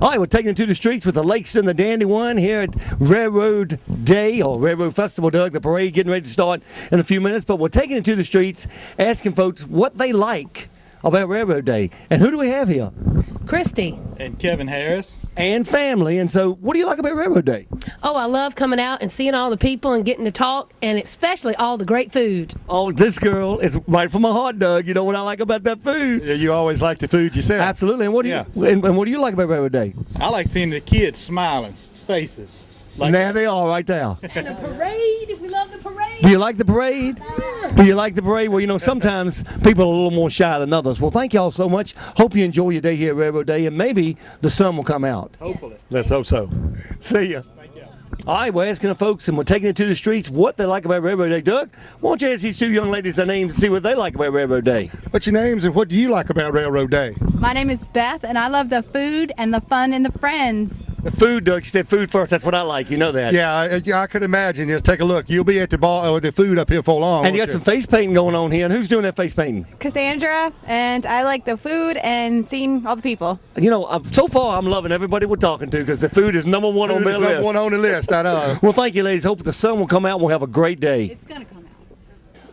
All right, we're taking it to the streets with the Lakes and the Dandelion here at Railroad Day, or Railroad Festival, Doug. The parade getting ready to start in a few minutes, but we're taking it to the streets, asking folks what they like about Railroad Day. And who do we have here? Christy. And Kevin Harris. And family. And so, what do you like about Railroad Day? Oh, I love coming out and seeing all the people and getting to talk, and especially all the great food. Oh, this girl is right from my heart, Doug. You know what I like about that food? Yeah, you always like the food yourself. Absolutely. And what do you and what do you like about Railroad Day? I like seeing the kids smiling, faces. Like There they are right there. And the parade. We love the parade. Do you like the parade? Do you like the parade? Well, you know, sometimes people are a little more shy than others. Well, thank y'all so much. Hope you enjoy your day here at Railroad Day, and maybe the sun will come out. Hopefully. Let's hope so. See ya. All right, we're asking the folks, and we're taking it to the streets, what they like about Railroad Day. Doug, why don't you ask these two young ladies their names and see what they like about Railroad Day? What's your names and what do you like about Railroad Day? My name is Beth, and I love the food and the fun and the friends. The food, Doug. She said food first. That's what I like. You know that. Yeah, I could imagine. Just take a look. You'll be at the bar or the food up here for long. And you got some face painting going on here. And who's doing that face painting? Cassandra, and I like the food and seeing all the people. You know, so far I'm loving everybody we're talking to because the food is number one on their list. Number one on the list, I know. Well, thank you, ladies. Hope the sun will come out and we'll have a great day. It's going to come out.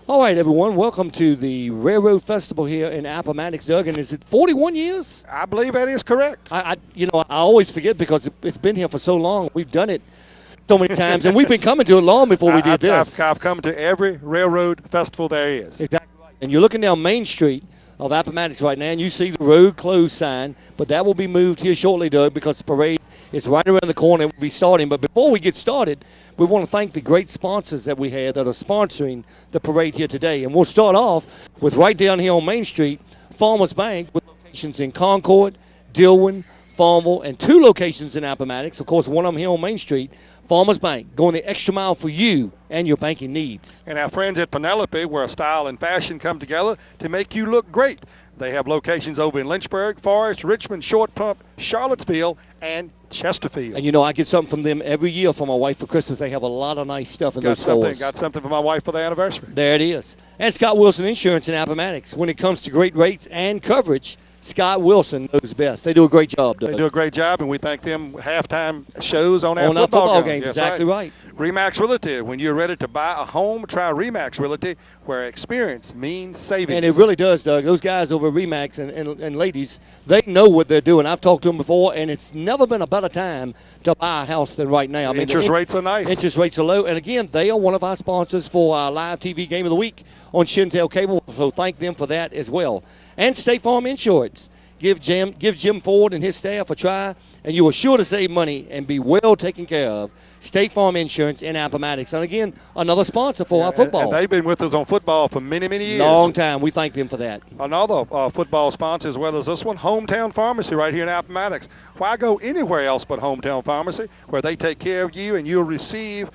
All right, everyone. Welcome to the Railroad Festival here in Appomattox, Doug. And is it 41 years? I believe that is correct. I always forget because it's been here for so long. We've done it so many times, and we've been coming to it long before we did this. I've come to every Railroad Festival there is. Exactly right. And you're looking down Main Street of Appomattox right now, and you see the road closed sign, but that will be moved here shortly, Doug, because the parade is right around the corner and we'll be starting. But before we get started, we want to thank the great sponsors that we have that are sponsoring the parade here today. And we'll start off with right down here on Main Street, Farmers Bank, with locations in Concord, Dillwyn, Farmville, and 2 locations in Appomattox. Of course, one of them here on Main Street, Farmers Bank, going the extra mile for you and your banking needs. And our friends at Penelope, where style and fashion come together to make you look great. They have locations over in Lynchburg, Forest, Richmond, Short Pump, Charlottesville, and Chesterfield. And you know, I get something from them every year for my wife for Christmas. They have a lot of nice stuff in those stores. Got something for my wife for the anniversary. There it is. And Scott Wilson Insurance in Appomattox. When it comes to great rates and coverage, Scott Wilson knows best. They do a great job, Doug. They do a great job, and we thank them halftime shows on our football games. Yes, exactly right. Remax Realty. When you're ready to buy a home, try Remax Realty, where experience means savings. And it really does, Doug. Those guys over at Remax and ladies, they know what they're doing. I've talked to them before, and it's never been a better time to buy a house than right now. I mean, interest rates are nice. Interest rates are low. And, again, they are one of our sponsors for our live TV Game of the Week on Shintel Cable, so thank them for that as well. And State Farm Insurance. Give Jim Ford and his staff a try, and you are sure to save money and be well taken care of. State Farm Insurance in Appomattox. And, again, another sponsor for our football. And they've been with us on football for many, many years. Long time. We thank them for that. Another football sponsor as well as this one, Hometown Pharmacy right here in Appomattox. Why go anywhere else but Hometown Pharmacy, where they take care of you and you won't receive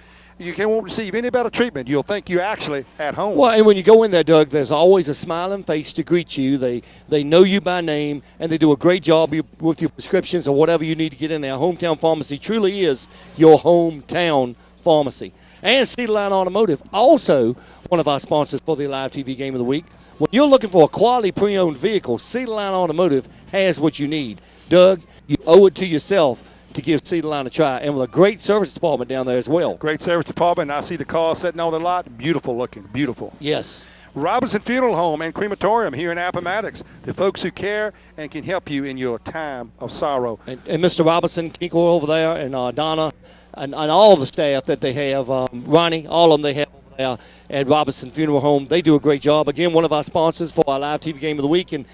any better treatment. You'll think you're actually at home. Well, and when you go in there, Doug, there's always a smiling face to greet you. They know you by name, and they do a great job with your prescriptions or whatever you need to get in there. Hometown Pharmacy truly is your hometown pharmacy. And Cedar Line Automotive, also one of our sponsors for the Live TV Game of the Week. When you're looking for a quality pre-owned vehicle, Cedar Line Automotive has what you need. Doug, you owe it to yourself to give Cedar Line a try, and with a great service department down there as well. Great service department, and I see the cars sitting on the lot. Beautiful looking, beautiful. Yes. Robinson Funeral Home and Crematorium here in Appomattox. The folks who care and can help you in your time of sorrow. And Mr. Robinson, Kinko over there, and Donna, and all the staff that they have, Ronnie, all of them they have over there at Robinson Funeral Home. They do a great job. Again, one of our sponsors for our live TV Game of the Week. And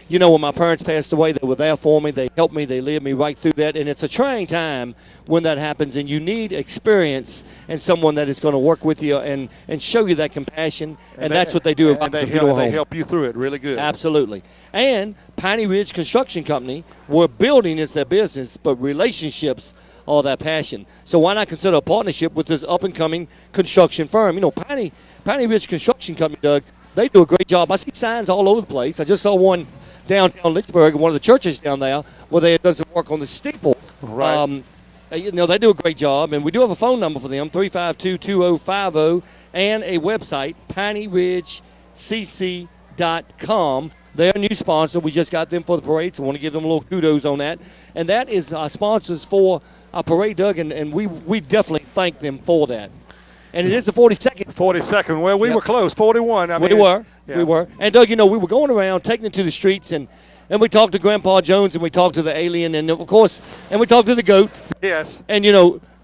you know, when my parents passed away, they were there for me. They helped me. They led me right through that. And it's a trying time when that happens, and you need experience and someone that is going to work with you and show you that compassion. And that's what they do at Robinson Funeral Home. They help you through it really good. Absolutely. And Piney Ridge Construction Company, where building is their business, but relationships are their passion. So why not consider a partnership with this up-and-coming construction firm? You know, Piney Ridge Construction Company, Doug, they do a great job. I see signs all over the place. I just saw one downtown Lynchburg, one of the churches down there, where they had done some work on the steeple. Right. You know, they do a great job, and we do have a phone number for them, 352-2050, and a website, pineyridgecc.com. They're a new sponsor. We just got them for the parade, so I want to give them a little kudos on that. And that is our sponsors for our parade, Doug, and we definitely thank them for that. And it is the 42nd. 42nd. Well, we Yep. were close. 41. I mean, We were. yeah. We were. And, Doug, we were going around, taking it to the streets, and we talked to Grandpa Jones, and we talked to the alien, and, of course, and we talked to the goat. Yes. And,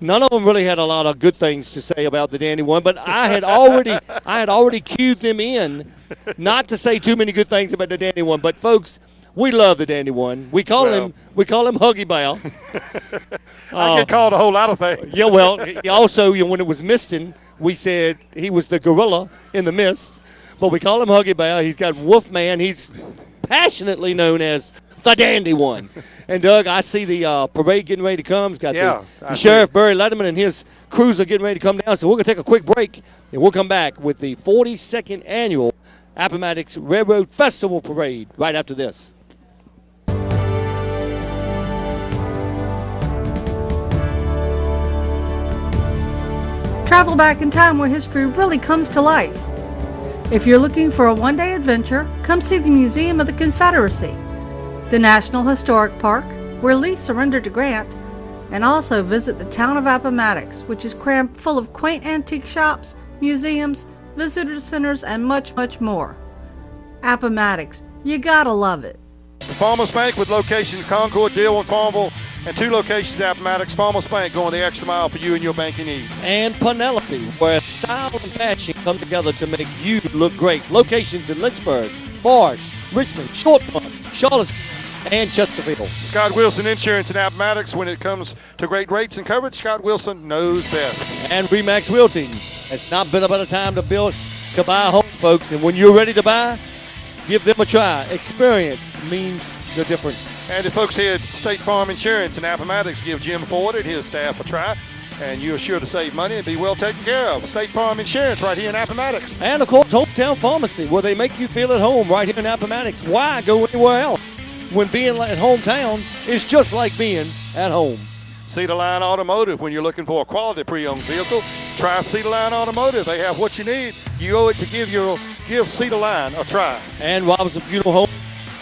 none of them really had a lot of good things to say about the Dandy One, but I had already cued them in not to say too many good things about the Dandy One. But, folks, we love the Dandy One. We call him Huggy Bow. I get called a whole lot of things. Yeah, well, also, when it was misting, we said he was the gorilla in the mist. But we call him Huggy Bow. He's got Wolfman. He's passionately known as the Dandy One. And, Doug, I see the parade getting ready to come. It's got the Sheriff Barry Letterman and his crews are getting ready to come down. So we're going to take a quick break, and we'll come back with the 42nd annual Appomattox Railroad Festival Parade right after this. Travel back in time where history really comes to life. If you're looking for a one-day adventure, come see the Museum of the Confederacy, the National Historic Park, where Lee surrendered to Grant, and also visit the town of Appomattox, which is crammed full of quaint antique shops, museums, visitor centers, and much, much more. Appomattox, you gotta love it. The Farmers Bank with locations Concord, Deal, and Farmville, and 2 locations at Appomattox. Farmers Bank going the extra mile for you and your banking needs. And Penelope, where style and fashion come together to make you look great. Locations in Lynchburg, Forest, Richmond, Short Pump, Charlottesville, and Chesterfield. Scott Wilson Insurance in Appomattox. When it comes to great rates and coverage, Scott Wilson knows best. And Remax Realty. It's not been a better time to buy a home, folks. And when you're ready to buy, give them a try. Experience means the difference. And the folks here at State Farm Insurance in Appomattox, give Jim Ford and his staff a try, and you're sure to save money and be well taken care of. State Farm Insurance right here in Appomattox. And, of course, Hometown Pharmacy, where they make you feel at home right here in Appomattox. Why go anywhere else when being at hometown is just like being at home? Cedar Line Automotive, when you're looking for a quality pre-owned vehicle, try Cedar Line Automotive. They have what you need. You owe it to give Cedar Line a try. And Robinson Funeral Home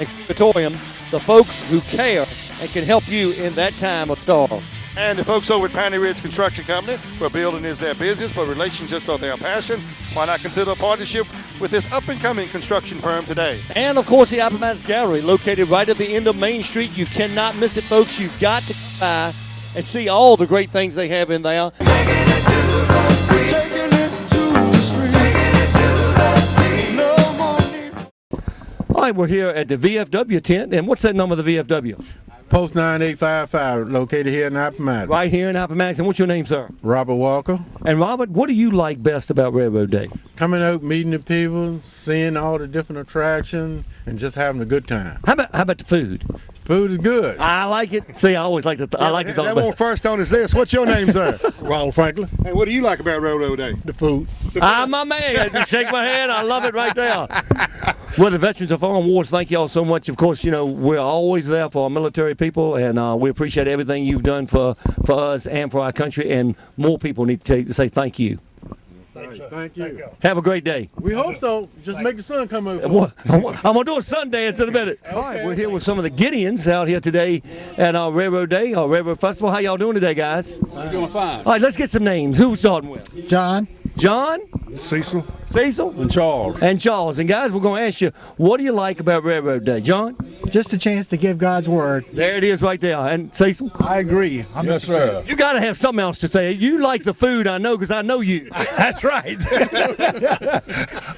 and Crematorium, the folks who care and can help you in that time of sorrow. And the folks over at Piney Ridge Construction Company, where building is their business, but relationships are their passion. Why not consider a partnership with this up-and-coming construction firm today? And, of course, the Appomattox Gallery, located right at the end of Main Street. You cannot miss it, folks. You've got to come by and see all the great things they have in there. All right, we're here at the VFW tent. And what's that number of the VFW? Post 9855, located here in Appomattox. Right here in Appomattox. And what's your name, sir? Robert Walker. And, Robert, what do you like best about Railroad Day? Coming out, meeting the people, seeing all the different attractions, and just having a good time. How about the food? Food is good. I like it. See, I always like to. I like to talk That about. one first on is this. What's your name, sir? Ronald Franklin, Hey, what do you like about Railroad Day? the food. I'm my man. Just shake my head. I love it right there. Well, the Veterans of Foreign Wars, thank you all so much. Of course, we're always there for our military people, and we appreciate everything you've done for us and for our country. And more people need to say thank you. Thank you. Have a great day. We hope so. Just make the sun come over. I'm going to do a sun dance in a minute. All right, we're here with some of the Gideons out here today at our Railroad Day, our Railroad Festival. How y'all doing today, guys? We're doing fine. All right, let's get some names. Who we starting with? John. John? Cecil. Cecil? And Charles. And Charles. And guys, we're going to ask you, what do you like about Railroad Day? John? Just a chance to give God's word. There it is right there. And Cecil? I agree. Yes, sir. You got to have something else to say. You like the food, I know, because I know you. That's right.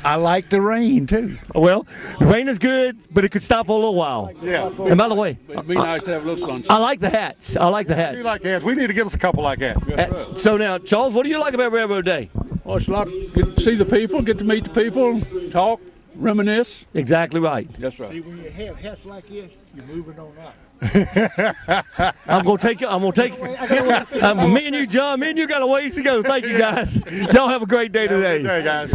I like the rain, too. Well, the rain is good, but it could stop for a little while. Yeah. And by the way, It'd be nice to have a little sunshine. I like the hats. I like the We hats. like that. We need to get us a couple like that. So now, Charles, what do you like about Railroad Day? Well, it's a lot. Get to see the people, get to meet the people, talk, reminisce. Exactly right. That's right. When you have hats like this, you're moving on up. I'm gonna take you. Me and you, John. Me and you got a ways to go. Thank you, guys. Y'all have a great day today. Hey, guys.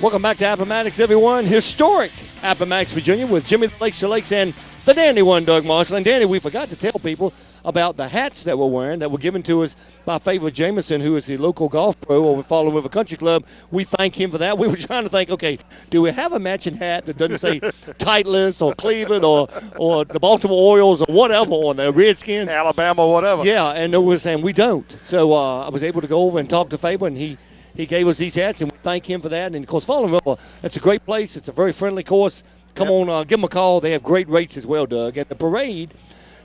Welcome back to Appomattox, everyone. Historic Appomattox, Virginia, with Jimmy the Lakes and the Dandy One, Doug Marshall. And Danny, we forgot to tell people about the hats that we're wearing that were given to us by Favor Jameson, who is the local golf pro over at Fallen River Country Club. We thank him for that. We were trying to think, okay, do we have a matching hat that doesn't say Titleist or Cleveland or the Baltimore Orioles or whatever on the Redskins? Alabama, whatever. Yeah, and we were saying we don't. So I was able to go over and talk to Faber, and he gave us these hats, and we thank him for that. And, of course, Fallen River, it's a great place. It's a very friendly course. Come on, give them a call. They have great rates as well, Doug. And the parade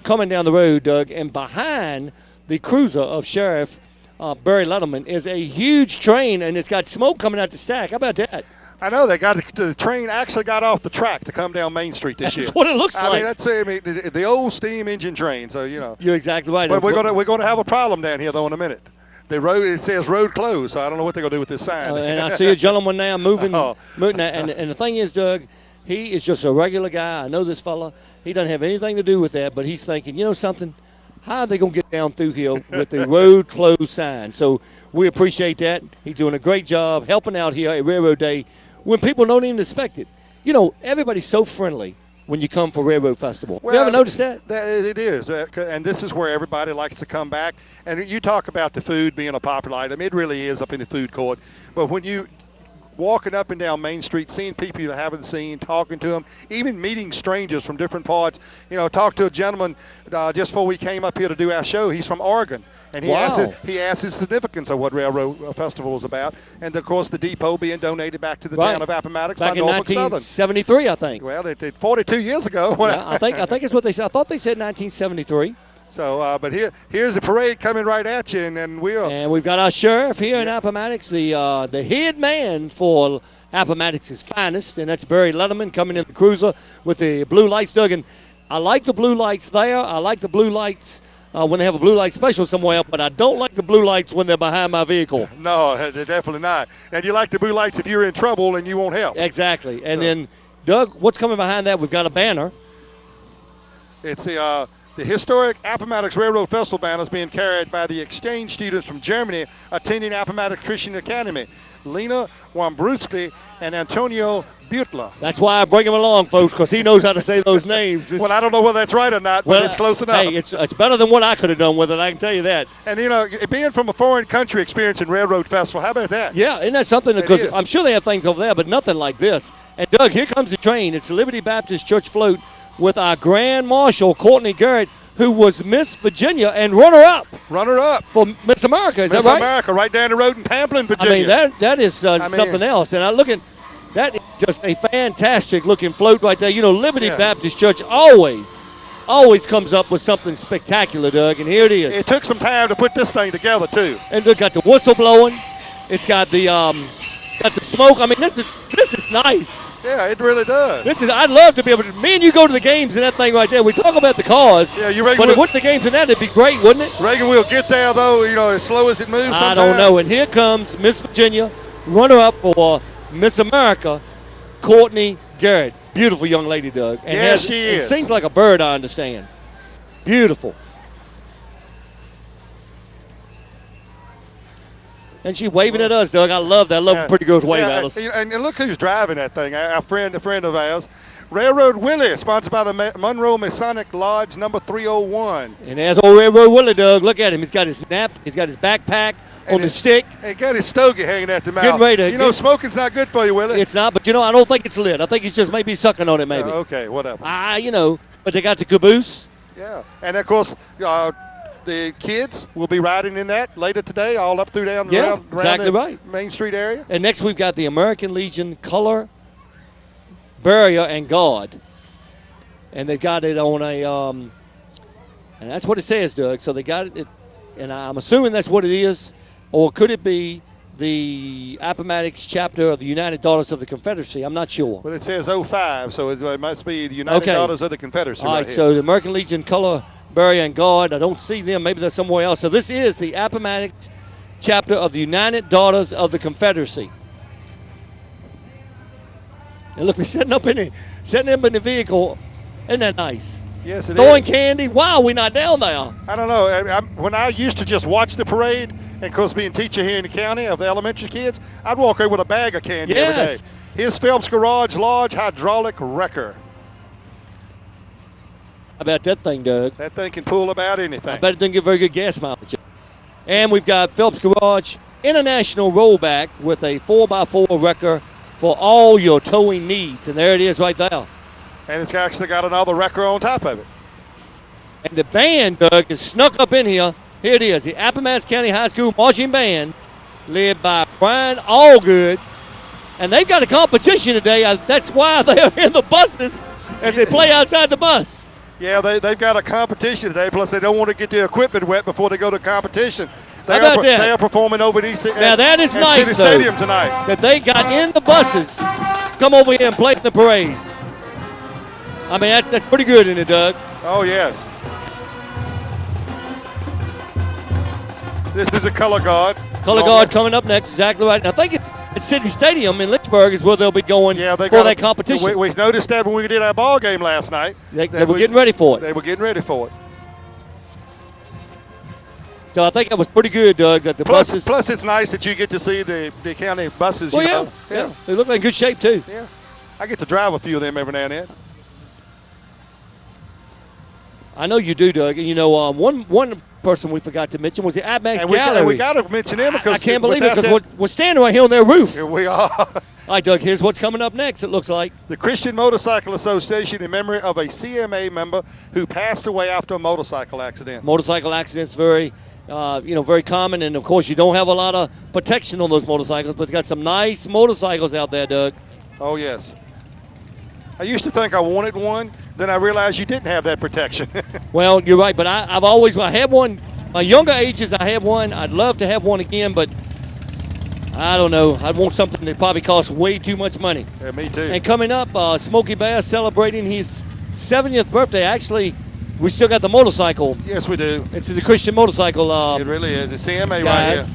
coming down the road, Doug, and behind the cruiser of Sheriff Barry Letterman is a huge train, and it's got smoke coming out the stack. How about that? I know the train actually got off the track to come down Main Street this year. That's what it looks like. I mean, the old steam engine train. So you're exactly right. But we're gonna have a problem down here though in a minute. The road, it says road closed, so I don't know what they're gonna do with this sign. And I see a gentleman now moving. And the thing is, Doug, he is just a regular guy. I know this fella. He doesn't have anything to do with that, but he's thinking, you know something? How are they going to get down through here with the road closed sign? So we appreciate that. He's doing a great job helping out here at Railroad Day when people don't even expect it. You know, everybody's so friendly when you come for Railroad Festival. Well, you ever noticed that? It is, and this is where everybody likes to come back. And you talk about the food being a popular item. It really is up in the food court. But when you walking up and down Main Street, seeing people you haven't seen, talking to them, even meeting strangers from different parts. You know, talked to a gentleman just before we came up here to do our show. He's from Oregon. And he asked the significance of what Railroad Festival was about. And, of course, the depot being donated back to the town of Appomattox by Norfolk Southern. Back in 1973, I think. Well, it 42 years ago. Yeah, I think it's what they said. I thought they said 1973. So, but here's the parade coming right at you, and we've got our sheriff here in Appomattox, the head man for Appomattox's finest, and that's Barry Letterman coming in the cruiser with the blue lights, Doug. And I like the blue lights there. I like the blue lights when they have a blue light special somewhere, but I don't like the blue lights when they're behind my vehicle. No, they're definitely not. And you like the blue lights if you're in trouble and you won't help. Exactly. And then, Doug, what's coming behind that? We've got a banner. It's the historic Appomattox Railroad Festival banner is being carried by the exchange students from Germany attending Appomattox Christian Academy, Lena Wambruski and Antonio Butler. That's why I bring him along, folks, because he knows how to say those names. Well, I don't know whether that's right or not, but it's close enough. Hey, it's better than what I could have done with it, I can tell you that. And, you know, being from a foreign country experiencing Railroad Festival, how about that? Yeah, isn't that something? Because I'm sure they have things over there, but nothing like this. And, Doug, here comes the train. It's the Liberty Baptist Church float with our Grand Marshal, Courtney Garrett, who was Miss Virginia and runner-up. Runner-up. For Miss America, is that right? Miss America, right down the road in Pamplin, Virginia. I mean, that is something else. And that is just a fantastic-looking float right there. You know, Liberty Baptist Church always comes up with something spectacular, Doug, and here it is. It took some time to put this thing together, too. And look, got the whistle blowing. It's got the smoke. I mean, this is nice. Yeah, it really does. I'd love to be able to. Me and you go to the games in that thing right there. We talk about the cars. Yeah, you reckon? But with the games in that, it'd be great, wouldn't it? Reckon we'll get there though. You know, as slow as it moves. I don't know. And here comes Miss Virginia, runner-up for Miss America, Courtney Garrett. Beautiful young lady, Doug. And she is. It seems like a bird. I understand. Beautiful. And she waving at us, Doug. I love that. I love when pretty girls wave at us. And look who's driving that thing. A friend of ours. Railroad Willie, sponsored by the Monroe Masonic Lodge number 301. And there's old Railroad Willie, Doug. Look at him. He's got his nap. He's got his backpack on the stick. And got his stogie hanging at the mouth. Getting ready to, smoking's not good for you, Willie. It's not, but I don't think it's lit. I think he's just maybe sucking on it, maybe. Okay, whatever. But they got the caboose. Yeah. And, of course, the kids will be riding in that later today, all up through around the Main Street area. And next we've got the American Legion Color, Barrier, and Guard. And they've got it on and that's what it says, Doug. So they got it, and I'm assuming that's what it is. Or could it be the Appomattox chapter of the United Daughters of the Confederacy? I'm not sure. But it says 05, so it must be the United Daughters of the Confederacy. All right, here. So the American Legion Color, Barrier, and Guard. I don't see them. Maybe they're somewhere else. So this is the Appomattox chapter of the United Daughters of the Confederacy. And look, we're setting them in the vehicle. Isn't that nice? Yes, it is. Throwing candy. Wow, we're not down there. I don't know. When I used to just watch the parade, and of course being teacher here in the county of the elementary kids, I'd walk over with a bag of candy every day. Here's Phelps Garage Lodge Hydraulic Wrecker. about that thing, Doug? That thing can pull about anything. I bet it doesn't get very good gas mileage. And we've got Phelps Garage International Rollback with a 4x4 wrecker for all your towing needs. And there it is right there. And it's actually got another wrecker on top of it. And the band, Doug, is snuck up in here. Here it is, the Appomattox County High School Marching Band, led by Brian Allgood. And they've got a competition today. That's why they're in the buses as they play outside the bus. Yeah, they've got a competition today, plus they don't want to get the equipment wet before they go to competition. How about that? They are performing over at Now that is nice, City Stadium tonight. That they got in the buses, come over here and play in the parade. I mean, that's pretty good, isn't it, Doug? Oh, yes. This is a color guard. Color guard coming up next, exactly right. And I think it's at City Stadium in Lynchburg is where they'll be going for that competition. We noticed that when we did our ball game last night. They were getting ready for it. They were getting ready for it. So I think that was pretty good, Doug. That the buses. Plus, it's nice that you get to see the county buses. Well, yeah. They look like in good shape, too. Yeah. I get to drive a few of them every now and then. I know you do, Doug. And, you know, one person we forgot to mention was the Appomattox Gallery. And we got to mention him because I can't believe it because we're standing right here on their roof. Here we are. All right, Doug, here's what's coming up next, it looks like. The Christian Motorcycle Association in memory of a CMA member who passed away after a motorcycle accident. Motorcycle accidents very common, and, of course, you don't have a lot of protection on those motorcycles, but you got some nice motorcycles out there, Doug. Oh, yes. I used to think I wanted one. Then I realized you didn't have that protection. Well, you're right, but I had one. My younger ages, I had one. I'd love to have one again, but I don't know. I'd want something that probably costs way too much money. Yeah, me too. And coming up, Smokey Bear celebrating his 70th birthday. Actually, we still got the motorcycle. Yes, we do. It's the Christian motorcycle. It really is. It's CMA guys. right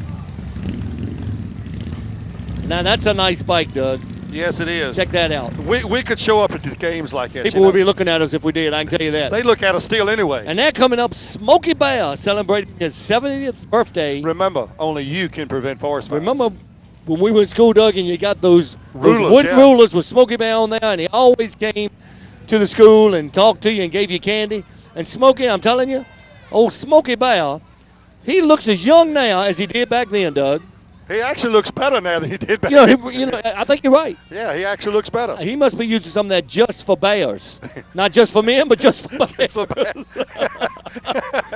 here. Now, that's a nice bike, Doug. Yes, it is. Check that out. We could show up at the games like that. People would be looking at us if we did, I can tell you that. They look at us still anyway. And they're coming up, Smokey Bear celebrating his 70th birthday. Remember, only you can prevent forest fires. Remember when we were in school, Doug, and you got those rulers, wooden rulers with Smokey Bear on there, and he always came to the school and talked to you and gave you candy. And Smokey, I'm telling you, old Smokey Bear, he looks as young now as he did back then, Doug. He actually looks better now than he did back then. I think you're right. Yeah, he actually looks better. He must be using some of that just for bears. Not just for men, but just for bears.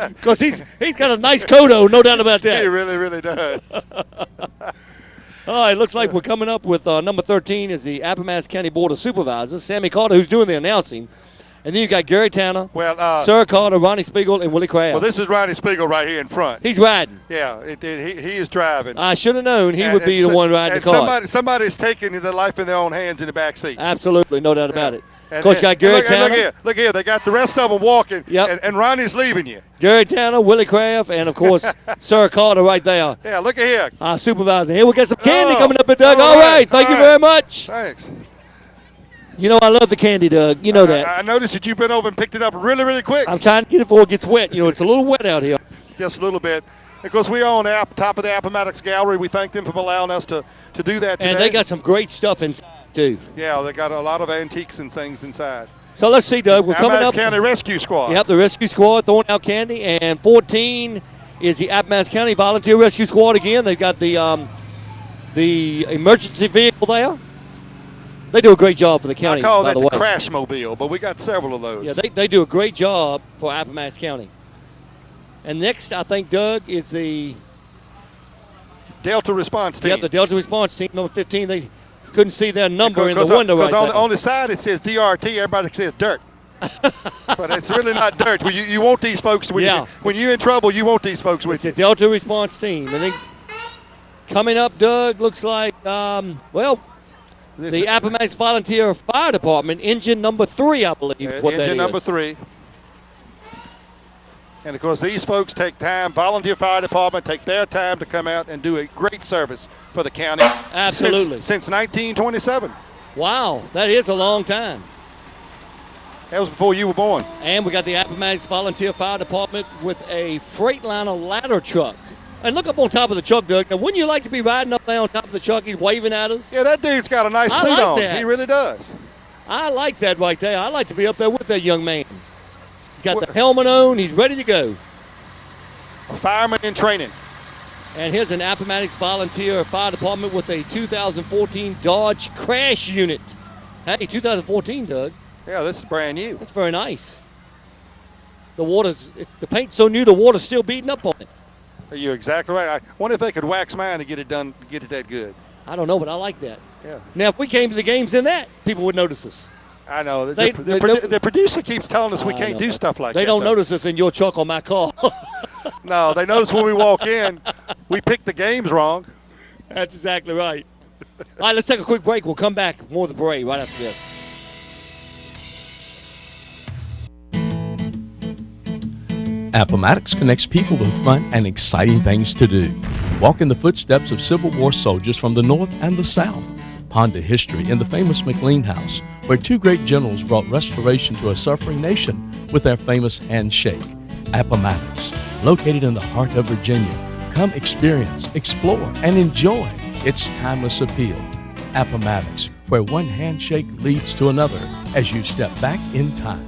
Because he's got a nice coat on, no doubt about that. He really, really does. All right, looks like we're coming up with number 13 is the Appomattox County Board of Supervisors, Sammy Carter, who's doing the announcing. And then you got Gary Tanner, Sir Carter, Ronnie Spiegel, and Willie Kraft. Well, this is Ronnie Spiegel right here in front. He's riding. Yeah, he is driving. I should have known he would be the one riding the car. Somebody's taking their life in their own hands in the back seat. Absolutely, no doubt about it. Coach got Gary Tanner. Look here. They got the rest of them walking, yep. and Ronnie's leaving you. Gary Tanner, Willie Kraft, and, of course, Sir Carter right there. Yeah, look at here. Our supervisor. Here we got some candy coming up at Doug. All right. Thank you very much. Thanks. You know I love the candy, Doug. You know that. I noticed that you've been over and picked it up really, really quick. I'm trying to get it before it gets wet. You know, it's a little wet out here. Just a little bit. Of course, we are on the top of the Appomattox Gallery. We thank them for allowing us to do that today. And they got some great stuff inside, too. Yeah, they got a lot of antiques and things inside. So let's see, Doug. We're coming up. Appomattox County Rescue Squad. Yep, the Rescue Squad throwing out candy. And 14 is the Appomattox County Volunteer Rescue Squad again. They've got the emergency vehicle there. They do a great job for the county, I call by that the way. the Crash Mobile, but we got several of those. Yeah, they do a great job for Appomattox County. And next, I think, Doug, is the Delta Response Team. Yeah, the Delta Response Team, number 15. They couldn't see their number in the window right there. Because on the side it says DRT, everybody says dirt. But it's really not dirt. You want these folks, when you're in trouble, you want these folks with you. It's the Delta Response Team. I think coming up, Doug, looks like, the Appomattox Volunteer Fire Department, engine number 3, I believe. Engine number 3. And, of course, these folks take time, volunteer fire department, take their time to come out and do a great service for the county. Absolutely. Since 1927. Wow, that is a long time. That was before you were born. And we got the Appomattox Volunteer Fire Department with a Freightliner ladder truck. And look up on top of the truck, Doug. Now, wouldn't you like to be riding up there on top of the truck? He's waving at us. Yeah, that dude's got a nice suit on. That. He really does. I like that right there. I like to be up there with that young man. He's got the helmet on. He's ready to go. A fireman in training. And here's an Appomattox volunteer fire department with a 2014 Dodge Crash Unit. Hey, 2014, Doug. Yeah, this is brand new. That's very nice. The paint's so new, the water's still beating up on it. You're exactly right. I wonder if they could wax mine to get it done, get it that good. I don't know, but I like that. Yeah. Now, if we came to the games in that, people would notice us. I know. The producer keeps telling us we can't do stuff like that. They don't notice us in your truck or my car. No, they notice when we walk in, we pick the games wrong. That's exactly right. All right, let's take a quick break. We'll come back. More of the parade right after this. Appomattox connects people with fun and exciting things to do. Walk in the footsteps of Civil War soldiers from the North and the South. Ponder history in the famous McLean House, where two great generals brought restoration to a suffering nation with their famous handshake. Appomattox, located in the heart of Virginia. Come experience, explore, and enjoy its timeless appeal. Appomattox, where one handshake leads to another as you step back in time.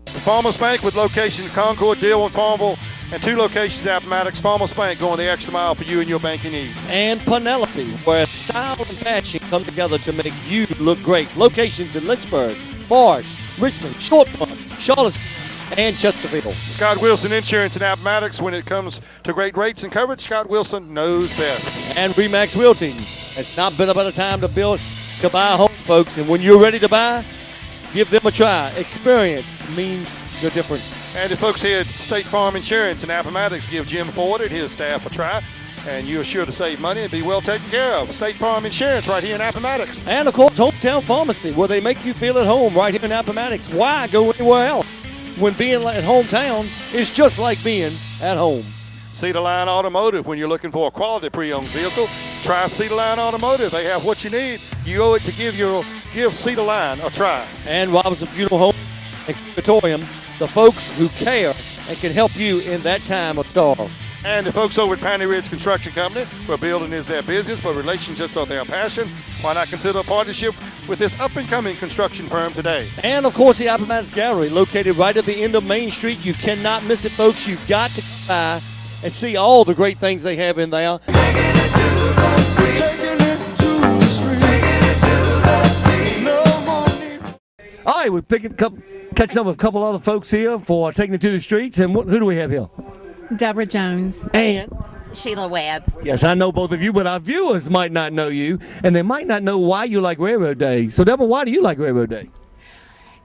The Farmers Bank with locations in Concord, Deal, and Farmville, and 2 locations at Appomattox. Farmers Bank going the extra mile for you and your banking needs. And Penelope, where style and passion come together to make you look great. Locations in Lynchburg, Morris, Richmond, Short Pond, Charlottesville, and Chesterfield. Scott Wilson Insurance in Appomattox. When it comes to great rates and coverage, Scott Wilson knows best. And Remax Realty. It's not been a better time to buy a home, folks. And when you're ready to buy, give them a try. Experience means the difference. And the folks here at State Farm Insurance in Appomattox, give Jim Ford and his staff a try. And you're sure to save money and be well taken care of. State Farm Insurance right here in Appomattox. And, of course, Hometown Pharmacy, where they make you feel at home right here in Appomattox. Why go anywhere else when being at hometown is just like being at home? Cedar Line Automotive, when you're looking for a quality pre-owned vehicle, try Cedar Line Automotive. They have what you need. You owe it to give Cedar Line a try. And Robinson Funeral Home and Crematorium, the folks who care and can help you in that time of sorrow. And the folks over at Piney Ridge Construction Company, where building is their business, but relationships are their passion. Why not consider a partnership with this up-and-coming construction firm today? And, of course, the Appomattox Gallery, located right at the end of Main Street. You cannot miss it, folks. You've got to come by and see all the great things they have in there. All right, we're catching up with a couple other folks here for Taking It to the Streets. And who do we have here? Deborah Jones. And Sheila Webb. yes, I know both of you, but our viewers might not know you, and they might not know why you like Railroad Day. So, Deborah, why do you like Railroad Day?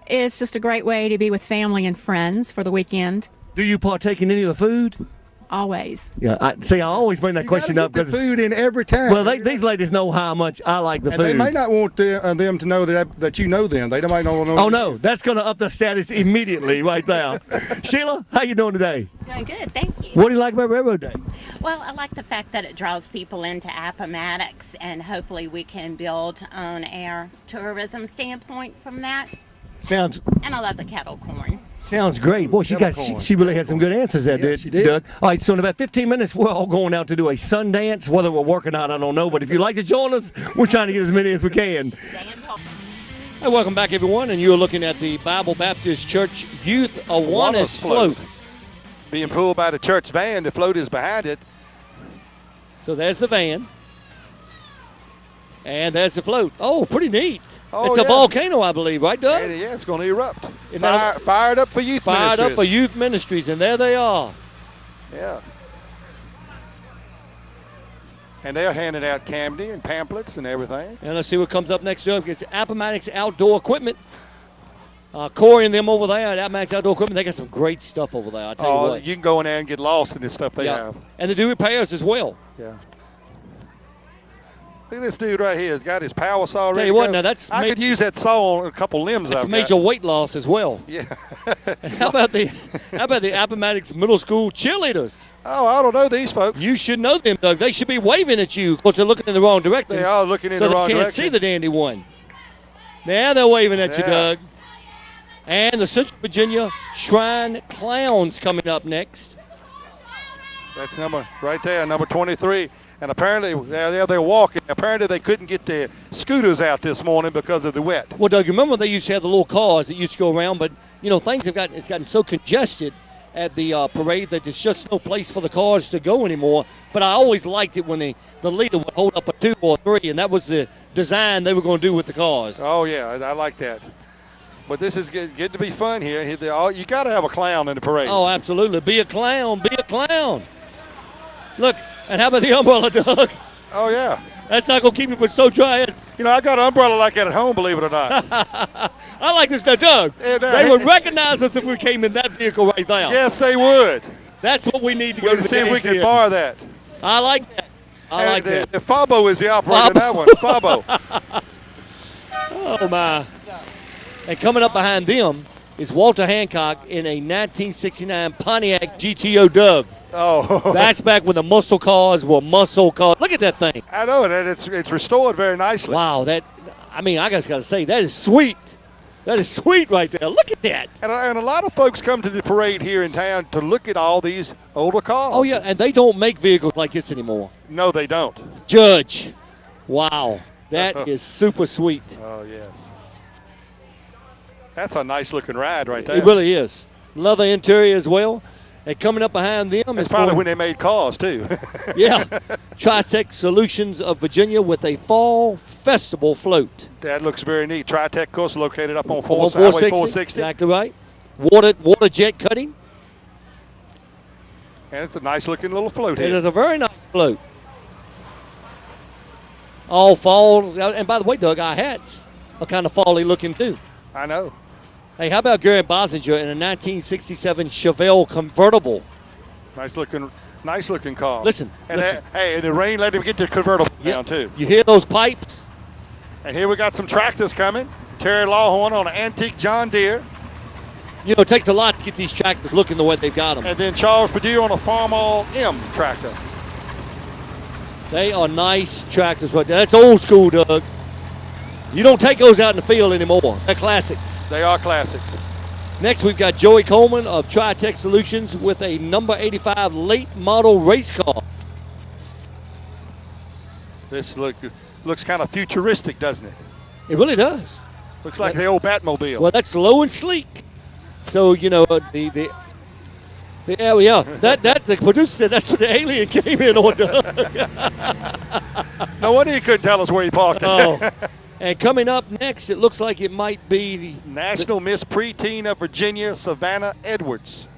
It's just a great way to be with family and friends for the weekend. Do you partake in any of the food? Always. Yeah, I always bring that question up. The food in every time. Well, these ladies know how much I like the and food. they may not want them to know that you know them. They might not know. Oh, no, that's going to up their status immediately right there. Sheila, how you doing today? Doing good, thank you. What do you like about Railroad Day? Well, I like the fact that it draws people into Appomattox, and hopefully we can build on our tourism standpoint from that. And I love the kettle corn. Sounds great. Boy, she really had some good answers there, Yeah, she did. Doug. All right, so in about 15 minutes, we're all going out to do a sun dance. Whether we're working out, I don't know. But if you'd like to join us, we're trying to get as many as we can. Hey, welcome back, everyone. And you're looking at the Bible Baptist Church Youth Awareness Float. Being pulled by the church van. The float is behind it. So there's the van. And there's the float. Oh, pretty neat. Oh, it's a volcano, I believe, right, Doug? And yeah, it's going to erupt. Fired Up for Youth Ministries. Fired up for Youth Ministries, and there they are. Yeah. And they're handing out candy and pamphlets and everything. And let's see what comes up next, Doug. It's Appomattox Outdoor Equipment. Corey and them over there at Appomattox Outdoor Equipment, they got some great stuff over there, I tell you what. You can go in there and get lost in this stuff they have. And they do repairs as well. Yeah. Look at this dude right here. He's got his power saw ready. Tell you what, now that's I could use that saw on a couple limbs. That's major weight loss as well. Yeah. How about the Appomattox Middle School cheerleaders? Oh, I don't know these folks. You should know them, Doug. They should be waving at you because they're looking in the wrong direction. They are looking in the wrong direction. So they direction. can't see the dandy one. Now they're waving at you, Doug. And the Central Virginia Shrine Clowns coming up next. That's right there, number 23. And apparently, they're walking. Apparently, they couldn't get their scooters out this morning because of the wet. Well, Doug, you remember they used to have the little cars that used to go around, but, things it's gotten so congested at the parade that there's just no place for the cars to go anymore. But I always liked it when the leader would hold up a 2 or 3, and that was the design they were going to do with the cars. Oh, yeah, I like that. But this is getting to be fun here. You got to have a clown in the parade. Oh, absolutely. Be a clown. Be a clown. Look, and how about the umbrella, Doug? Oh, yeah. That's not going to keep me from so dry. I got an umbrella like that at home, believe it or not. I like this now, Doug. They would recognize us if we came in that vehicle right now. Yes, they would. That's what we need to go to the see if we games can borrow that. I like that. I like that. Fabo is the operator in that one. Fabo. Oh, my. And coming up behind them is Walter Hancock in a 1969 Pontiac GTO Dub. Oh. That's back when the muscle cars were muscle cars. Look at that thing. I know, and it's restored very nicely. Wow, I just got to say, that is sweet. That is sweet right there. Look at that. And a lot of folks come to the parade here in town to look at all these older cars. Oh, yeah, and they don't make vehicles like this anymore. No, they don't. Judge. Wow. That is super sweet. Oh, yes. That's a nice-looking ride right there. It really is. Leather interior as well. And coming up behind them is probably when they made cars, too. Yeah. Tritech Solutions of Virginia with a fall festival float. That looks very neat. Tritech, of course, located up on Highway 460. Exactly right. Water jet cutting. And it's a nice-looking little float here. It is a very nice float. All fall. And by the way, Doug, our hats are kind of fall-y looking, too. I know. Hey, how about Gary Bosinger in a 1967 Chevelle convertible? Nice looking car. Listen. And in the rain, let him get the convertible down, too. You hear those pipes? And here we got some tractors coming. Terry Lawhorn on an antique John Deere. It takes a lot to get these tractors looking the way they've got them. And then Charles Perdue on a Farmall M tractor. They are nice tractors right there. That's old school, Doug. You don't take those out in the field anymore. They're classics. They are classics. Next, we've got Joey Coleman of Tritech Solutions with a number 85 late model race car. This looks kind of futuristic, doesn't it? It really does. Looks like the old Batmobile. Well, that's low and sleek. So, the producer said that's what the alien came in on. No wonder he couldn't tell us where he parked it. Oh. And coming up next, it looks like it might be the National Miss Preteen of Virginia, Savannah Edwards.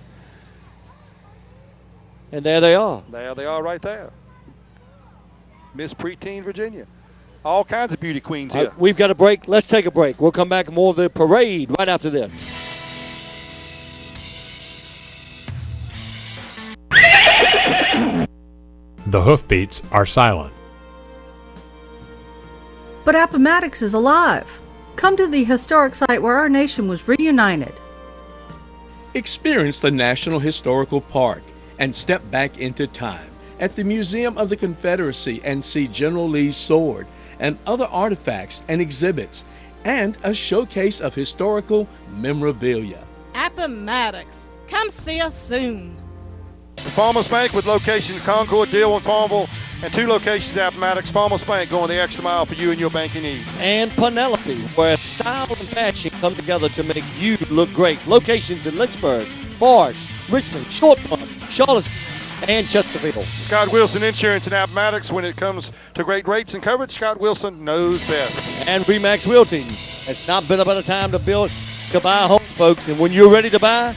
And there they are. There they are right there. Miss Preteen, Virginia. All kinds of beauty queens here. We've got a break. Let's take a break. We'll come back and more of the parade right after this. The hoofbeats are silent. But Appomattox is alive. Come to the historic site where our nation was reunited. Experience the National Historical Park and step back into time at the Museum of the Confederacy and see General Lee's sword and other artifacts and exhibits, and a showcase of historical memorabilia. Appomattox, come see us soon. The Farmers Bank with locations Concord, Dillon, Farmville, and 2 locations at Appomattox. Farmers Bank going the extra mile for you and your banking needs. And Penelope, where style and fashion come together to make you look great. Locations in Lynchburg, Forest, Richmond, Short Pump, Charlottesville, and Chesterfield. Scott Wilson Insurance in Appomattox. When it comes to great rates and coverage, Scott Wilson knows best. And Remax Realty. It's not been a better time to buy a home, folks. And when you're ready to buy,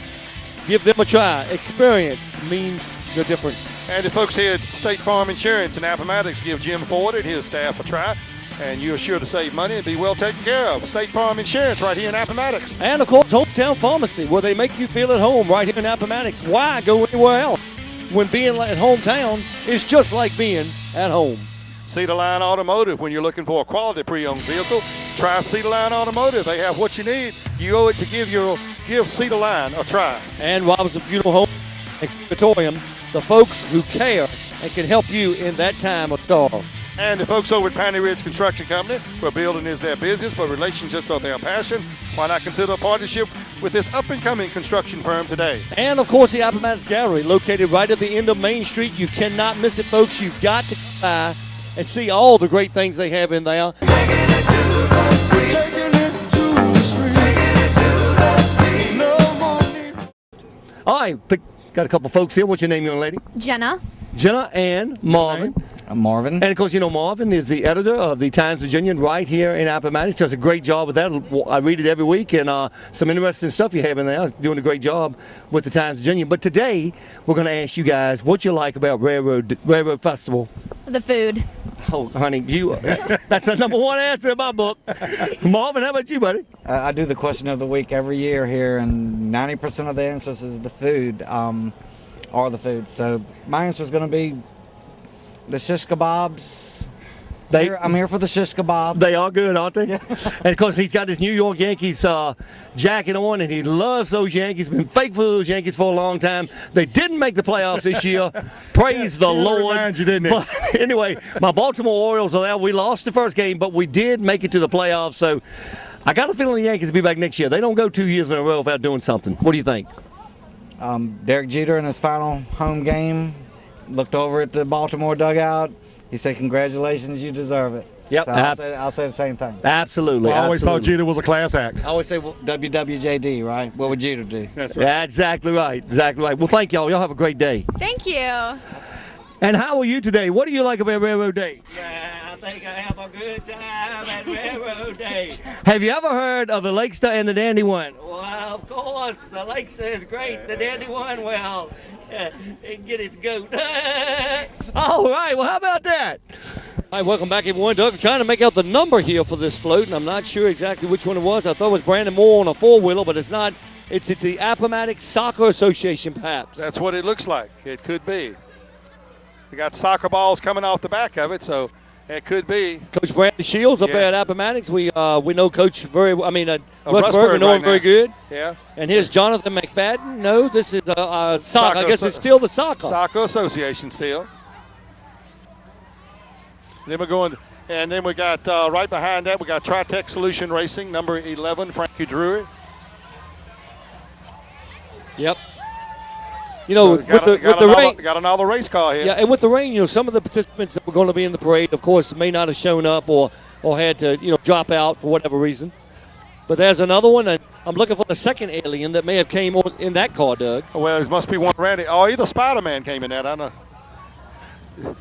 give them a try. Experience means the difference. And the folks here at State Farm Insurance in Appomattox, give Jim Ford and his staff a try, and you're sure to save money and be well taken care of. State Farm Insurance right here in Appomattox. And, of course, Hometown Pharmacy, where they make you feel at home right here in Appomattox. Why go anywhere else when being at hometown is just like being at home? Cedar Line Automotive, when you're looking for a quality pre-owned vehicle, try Cedar Line Automotive. They have what you need. You owe it to give Cedar Line a try. And Robinson Funeral Home and Crematorium, the folks who care and can help you in that time of sorrow. And the folks over at Piney Ridge Construction Company, where building is their business, but relationships are their passion. Why not consider a partnership with this up-and-coming construction firm today? And, of course, the Appomattox Gallery, located right at the end of Main Street. You cannot miss it, folks. You've got to come by and see all the great things they have in there. Taking it to the street. All right, got a couple folks here. What's your name, young lady? Jenna. Jenna and Marvin. I'm Marvin. And of course, Marvin is the editor of the Times-Virginian right here in Appomattox. Does a great job with that. I read it every week, and some interesting stuff you have in there. Doing a great job with the Times-Virginian. But today, we're going to ask you guys what you like about Railroad Festival. The food. Oh, honey, that's the number one answer in my book. Marvin, how about you, buddy? I do the question of the week every year here, and 90% of the answers is the food, or the food. So my answer is going to be the shish kebabs. I'm here for the shish kebab. They are good, aren't they? Yeah. And of course, he's got his New York Yankees jacket on, and he loves those Yankees. Been faithful to those Yankees for a long time. They didn't make the playoffs this year. Praise the Lord. Reminds you, didn't it? But anyway, my Baltimore Orioles are there. We lost the first game, but we did make it to the playoffs. So I got a feeling the Yankees will be back next year. They don't go 2 years in a row without doing something. What do you think? Derek Jeter in his final home game looked over at the Baltimore dugout. He said, "Congratulations, you deserve it." Yep. So I'll say the same thing. Absolutely. I always thought Jeter was a class act. I always say WWJD, right? What would Jeter do? That's right. Yeah, exactly right. Exactly right. Well, thank y'all. Y'all have a great day. Thank you. And how are you today? What do you like about Railroad Day? Yeah, I think I have a good time at Railroad Day. Have you ever heard of the Lakester and the Dandy One? Well, of course, the Lakester is great. The Dandy One, well, he can get his goat. All right, well, how about that? All right, welcome back, everyone. Doug, I'm trying to make out the number here for this float, and I'm not sure exactly which one it was. I thought it was Brandon Moore on a four-wheeler, but it's not. It's at the Appomattox Soccer Association, perhaps. That's what it looks like. It could be. We got soccer balls coming off the back of it, so it could be. Coach Brandon Shields up there at Appomattox. We know Coach Russ Russberg we know him very good. Yeah. And here's Jonathan McFadden. No, this is soccer. I guess it's still the soccer. Soccer Association still. Then we're going, and then we got right behind that, we got Tritech Solution Racing, number 11, Frankie Drury. Yep. So with the rain, got another race car here. Yeah, and with the rain, some of the participants that were going to be in the parade, of course, may not have shown up or had to, drop out for whatever reason. But there's another one, and I'm looking for the second alien that may have came on in that car, Doug. Well, it must be one Randy. Oh, either Spider-Man came in that. I don't know.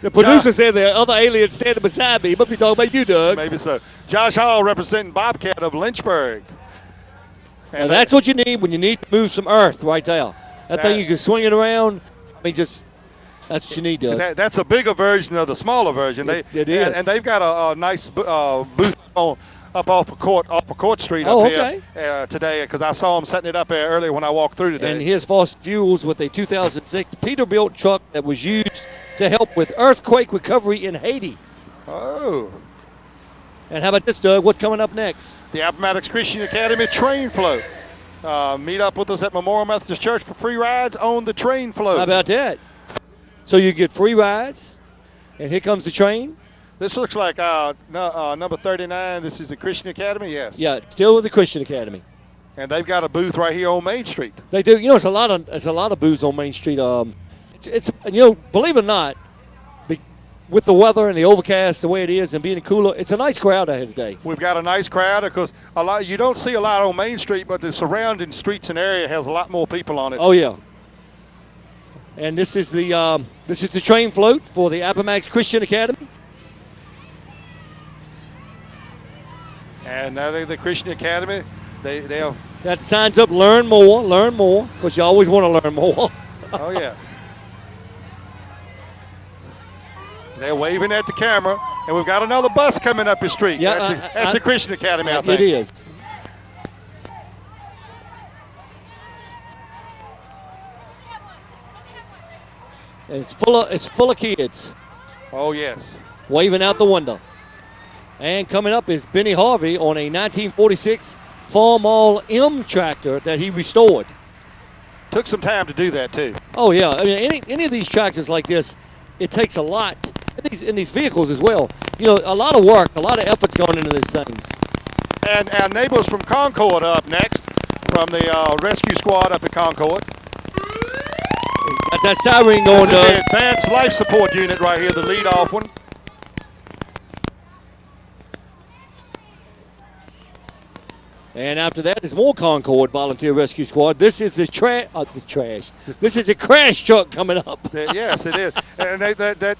The producer said the other alien standing beside me. He must be talking about you, Doug. Maybe so. Josh Hall representing Bobcat of Lynchburg. And that's what you need when you need to move some earth right there. That thing, you can swing it around. I mean, that's what you need, Doug. That's a bigger version of the smaller version. It is. And they've got a nice booth up off of Court Street here today, because I saw them setting it up there earlier when I walked through today. And here's Foster Fuels with a 2006 Peterbilt truck that was used to help with earthquake recovery in Haiti. Oh. And how about this, Doug? What's coming up next? The Appomattox Christian Academy train float. Meet up with us at Memorial Methodist Church for free rides on the train float. How about that? So you get free rides, and here comes the train. This looks like number 39. This is the Christian Academy, yes. Yeah, still with the Christian Academy. And they've got a booth right here on Main Street. They do. It's a lot of booths on Main Street. It's believe it or not, with the weather and the overcast the way it is and being cooler, it's a nice crowd out here today. We've got a nice crowd because you don't see a lot on Main Street, but the surrounding streets and area has a lot more people on it. Oh yeah. And this is the train float for the Appomattox Christian Academy. And now the Christian Academy, they'll. That signs up learn more, because you always want to learn more. Oh yeah. They're waving at the camera, and we've got another bus coming up the street. Yeah, that's the Christian Academy, I think. It is. And it's full of kids. Oh yes. Waving out the window. And coming up is Benny Harvey on a 1946 Farmall M tractor that he restored. Took some time to do that too. Oh yeah, I mean any of these tractors like this, it takes a lot. In these vehicles as well. A lot of work, a lot of effort's going into these things. And our neighbors from Concord are up next, from the rescue squad up at Concord. Got that siren going, Doug. The Advanced Life Support Unit right here, the lead-off one. And after that is more Concord Volunteer Rescue Squad. This is the trash. This is a crash truck coming up. Yes, it is. And that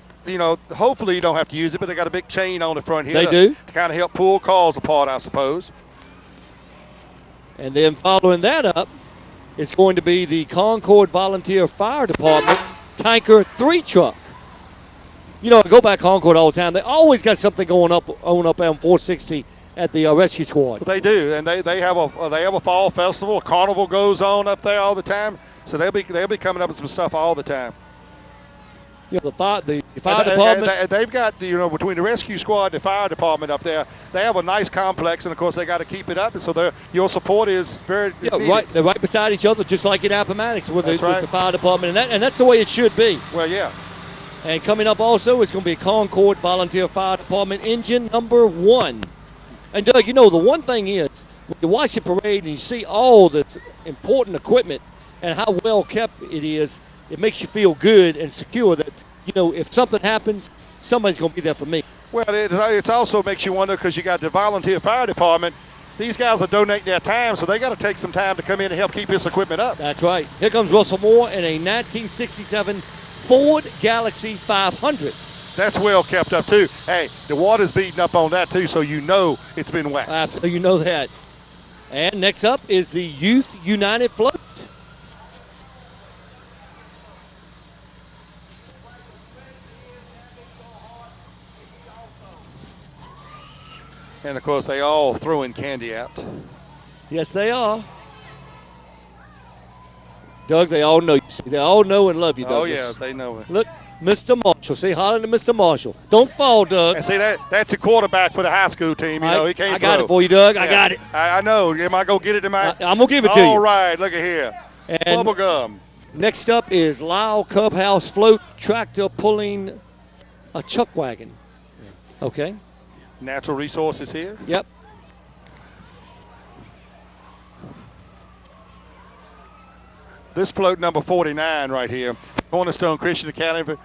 hopefully you don't have to use it, but they got a big chain on the front here. They do. To kind of help pull cars apart, I suppose. And then following that up, it's going to be the Concord Volunteer Fire Department Tanker 3 truck. You know, I go back Concord all the time. They always got something going up on 460 at the rescue squad. They do, and they have a fall festival. A carnival goes on up there all the time, so they'll be coming up with some stuff all the time. You know, the fire department. They've got between the rescue squad and the fire department up there, they have a nice complex, and of course they got to keep it up. And so your support is very right. They're right beside each other, just like in Appomattox with the fire department, and that's the way it should be. Well, yeah. And coming up also is going to be Concord Volunteer Fire Department engine number 1. And Doug, the one thing is, when you watch the parade and you see all this important equipment and how well kept it is, it makes you feel good and secure that, if something happens, somebody's going to be there for me. Well, it also makes you wonder, because you got the volunteer fire department. These guys are donating their time, so they got to take some time to come in and help keep this equipment up. That's right. Here comes Russell Moore in a 1967 Ford Galaxy 500. That's well kept up, too. Hey, the water's beating up on that, too, so it's been waxed. Absolutely, you know that. And next up is the Youth United Float. And, of course, they all throwing candy out. Yes, they are. Doug, they all know you. They all know and love you, Doug. Oh, yeah, they know it. Look, Mr. Marshall. See, holler to Mr. Marshall. Don't fall, Doug. And see, that's a quarterback for the high school team. He can't I got it for you, Doug. Yeah, I got it. I know. Am I going to get it? I'm going to give it to you. All right, look at here. And bubble gum. Next up is Lyle Clubhouse Float Tractor pulling a chuck wagon. Okay. Natural resources here. Yep. This float number 49 right here, Cornerstone Christian Academy,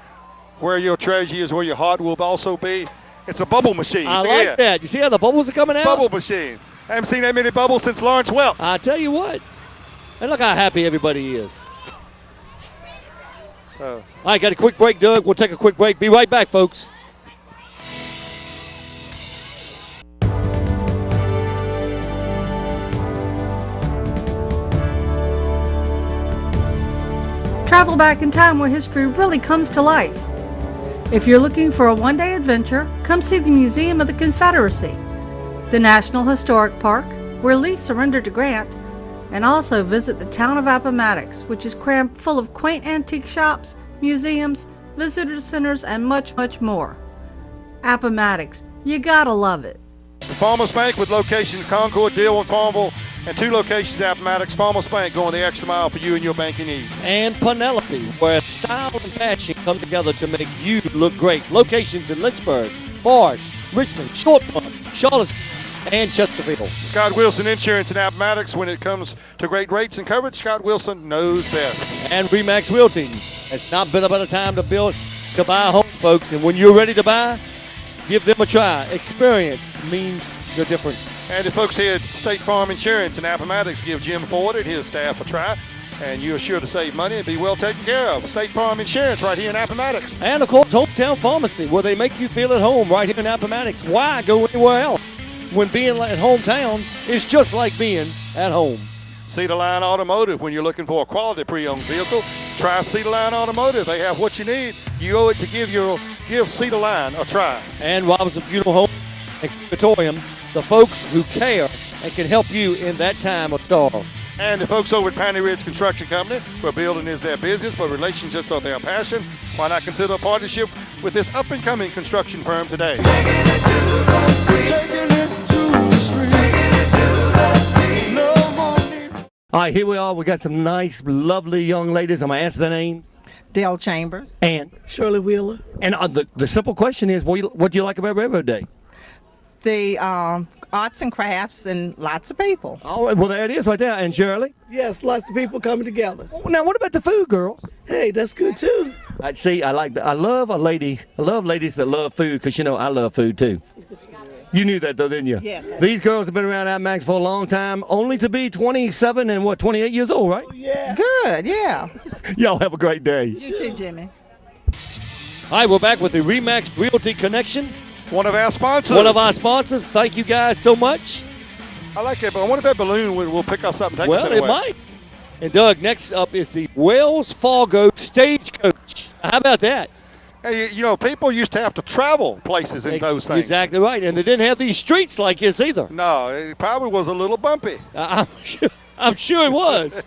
where your treasure is, where your heart will also be. It's a bubble machine. I like that. You see how the bubbles are coming out? Bubble machine. I haven't seen that many bubbles since Lawrence Welk. I tell you what. And look how happy everybody is. So. All right, got a quick break, Doug. We'll take a quick break. Be right back, folks. Travel back in time where history really comes to life. If you're looking for a one-day adventure, come see the Museum of the Confederacy, the National Historic Park, where Lee surrendered to Grant, and also visit the town of Appomattox, which is crammed full of quaint antique shops, museums, visitor centers, and much, much more. Appomattox, you gotta love it. The Farmers Bank with locations Concord, Deal, and Farmville, and 2 locations at Appomattox. Farmers Bank going the extra mile for you and your banking needs. And Penelope, where style and passion come together to make you look great. Locations in Lynchburg, Forest, Richmond, Short Pump, Charlottesville, and Chesterfield. Scott Wilson Insurance in Appomattox. When it comes to great rates and coverage, Scott Wilson knows best. And Remax Realty. It's not been a better time to buy a home, folks. And when you're ready to buy, give them a try. Experience means the difference. And the folks here at State Farm Insurance in Appomattox, give Jim Ford and his staff a try, and you're sure to save money and be well taken care of. State Farm Insurance right here in Appomattox. And, of course, Hometown Pharmacy, where they make you feel at home right here in Appomattox. Why go anywhere else when being at hometown is just like being at home? Cedar Line Automotive, when you're looking for a quality pre-owned vehicle, try Cedar Line Automotive. They have what you need. You owe it to give Cedar Line a try. And Robinson Funeral Home and Crematorium, the folks who care and can help you in that time of sorrow. And the folks over at Piney Ridge Construction Company, where building is their business, but relationships are their passion. Why not consider a partnership with this up-and-coming construction firm today? All right, here we are. We got some nice, lovely young ladies. I'm going to answer their names. Dale Chambers. And? Shirley Wheeler. And the simple question is, what do you like about Railroad Day? The arts and crafts and lots of people. All right, well, there it is right there. And Shirley? Yes, lots of people coming together. Now, what about the food, girls? Hey, that's good, too. I love ladies that love food because, I love food, too. You knew that, though, didn't you? Yes. These girls have been around Appomattox for a long time, only to be 27 and, 28 years old, right? Yeah. Good, yeah. Y'all have a great day. You too, Jimmy. All right, we're back with the RE/MAX Realty Connection. One of our sponsors. One of our sponsors. Thank you guys so much. I like it, but I wonder if that balloon will pick us up and take us Well, anywhere. it might. And, Doug, next up is the Wells Fargo Stagecoach. How about that? Hey, people used to have to travel places in those things. Exactly right, and they didn't have these streets like this either. No, it probably was a little bumpy. I'm sure it was.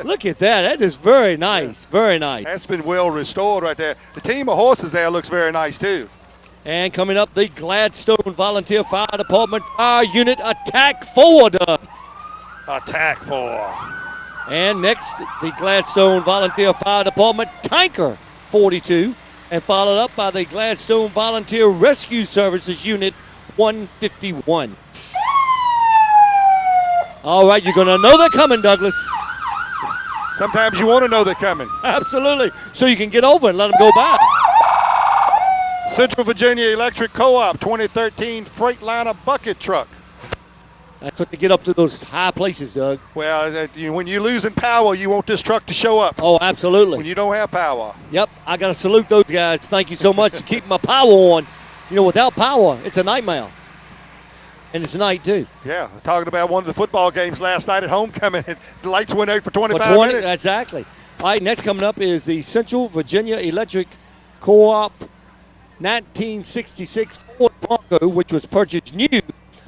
Look at that. That is very nice. Very nice. That's been well restored right there. The team of horses there looks very nice, too. And coming up, the Gladstone Volunteer Fire Department Fire Unit Attack 4, Doug. Attack 4. And next, the Gladstone Volunteer Fire Department Tanker 42. And followed up by the Gladstone Volunteer Rescue Services Unit 151. All right, you're going to know they're coming, Douglas. Sometimes you want to know they're coming. Absolutely. So you can get over and let them go by. Central Virginia Electric Co-op 2013 Freightliner bucket truck. That's what they get up to those high places, Doug. Well, when you're losing power, you want this truck to show up. Oh, absolutely. When you don't have power. Yep, I got to salute those guys. Thank you so much for keeping my power on. Without power, it's a nightmare. And it's night, too. Yeah, talking about one of the football games last night at homecoming. The lights went out for 25 minutes. Exactly. All right, next coming up is the Central Virginia Electric Co-op 1966 Ford Bronco, which was purchased new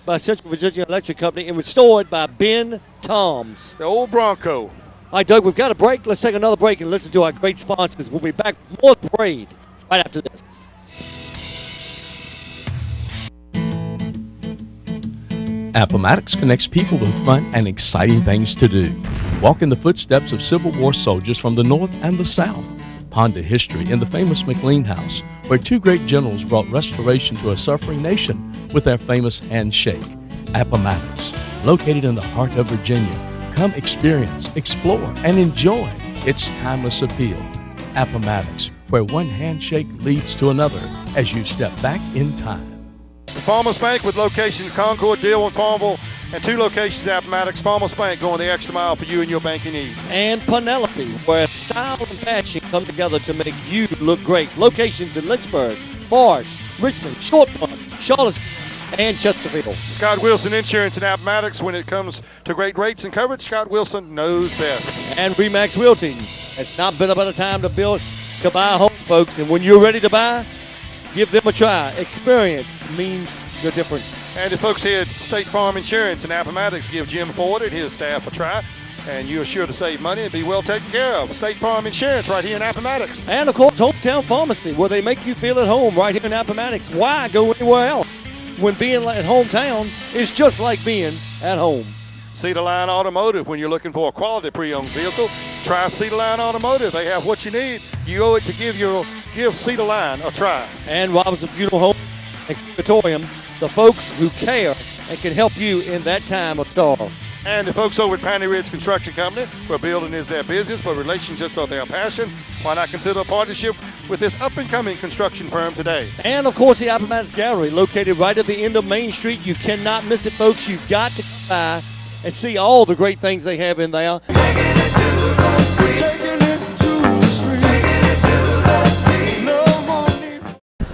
by Central Virginia Electric Company and restored by Ben Toms. The old Bronco. All right, Doug, we've got a break. Let's take another break and listen to our great sponsors. We'll be back with more parade right after this. Appomattox connects people with fun and exciting things to do. Walk in the footsteps of Civil War soldiers from the North and the South. Ponder history in the famous McLean House, where two great generals brought restoration to a suffering nation with their famous handshake. Appomattox, located in the heart of Virginia. Come experience, explore, and enjoy its timeless appeal. Appomattox, where one handshake leads to another as you step back in time. The Farmers Bank with locations in Concord, Deal, and Farmville, and 2 locations at Appomattox. Farmers Bank going the extra mile for you and your banking needs. And Penelope, where style and fashion come together to make you look great. Locations in Lynchburg, Forest, Richmond, Short Pond, Charlottesville, and Chesterfield. Scott Wilson Insurance in Appomattox. When it comes to great rates and coverage, Scott Wilson knows best. And RE/MAX Realty. It's not been a better time to buy a home, folks. And when you're ready to buy, give them a try. Experience means the difference. And the folks here at State Farm Insurance in Appomattox give Jim Ford and his staff a try. And you're sure to save money and be well taken care of. State Farm Insurance right here in Appomattox. And, of course, Hometown Pharmacy, where they make you feel at home right here in Appomattox. Why go anywhere else when being at hometown is just like being at home? Cedar Line Automotive, when you're looking for a quality pre-owned vehicle, try Cedar Line Automotive. They have what you need. You owe it to give Cedar Line a try. And Robinson Funeral Home and Crematorium, the folks who care and can help you in that time of sorrow. And the folks over at Piney Ridge Construction Company, where building is their business, but relationships are their passion. Why not consider a partnership with this up-and-coming construction firm today? And, of course, the Appomattox Gallery, located right at the end of Main Street. You cannot miss it, folks. You've got to come by and see all the great things they have in there.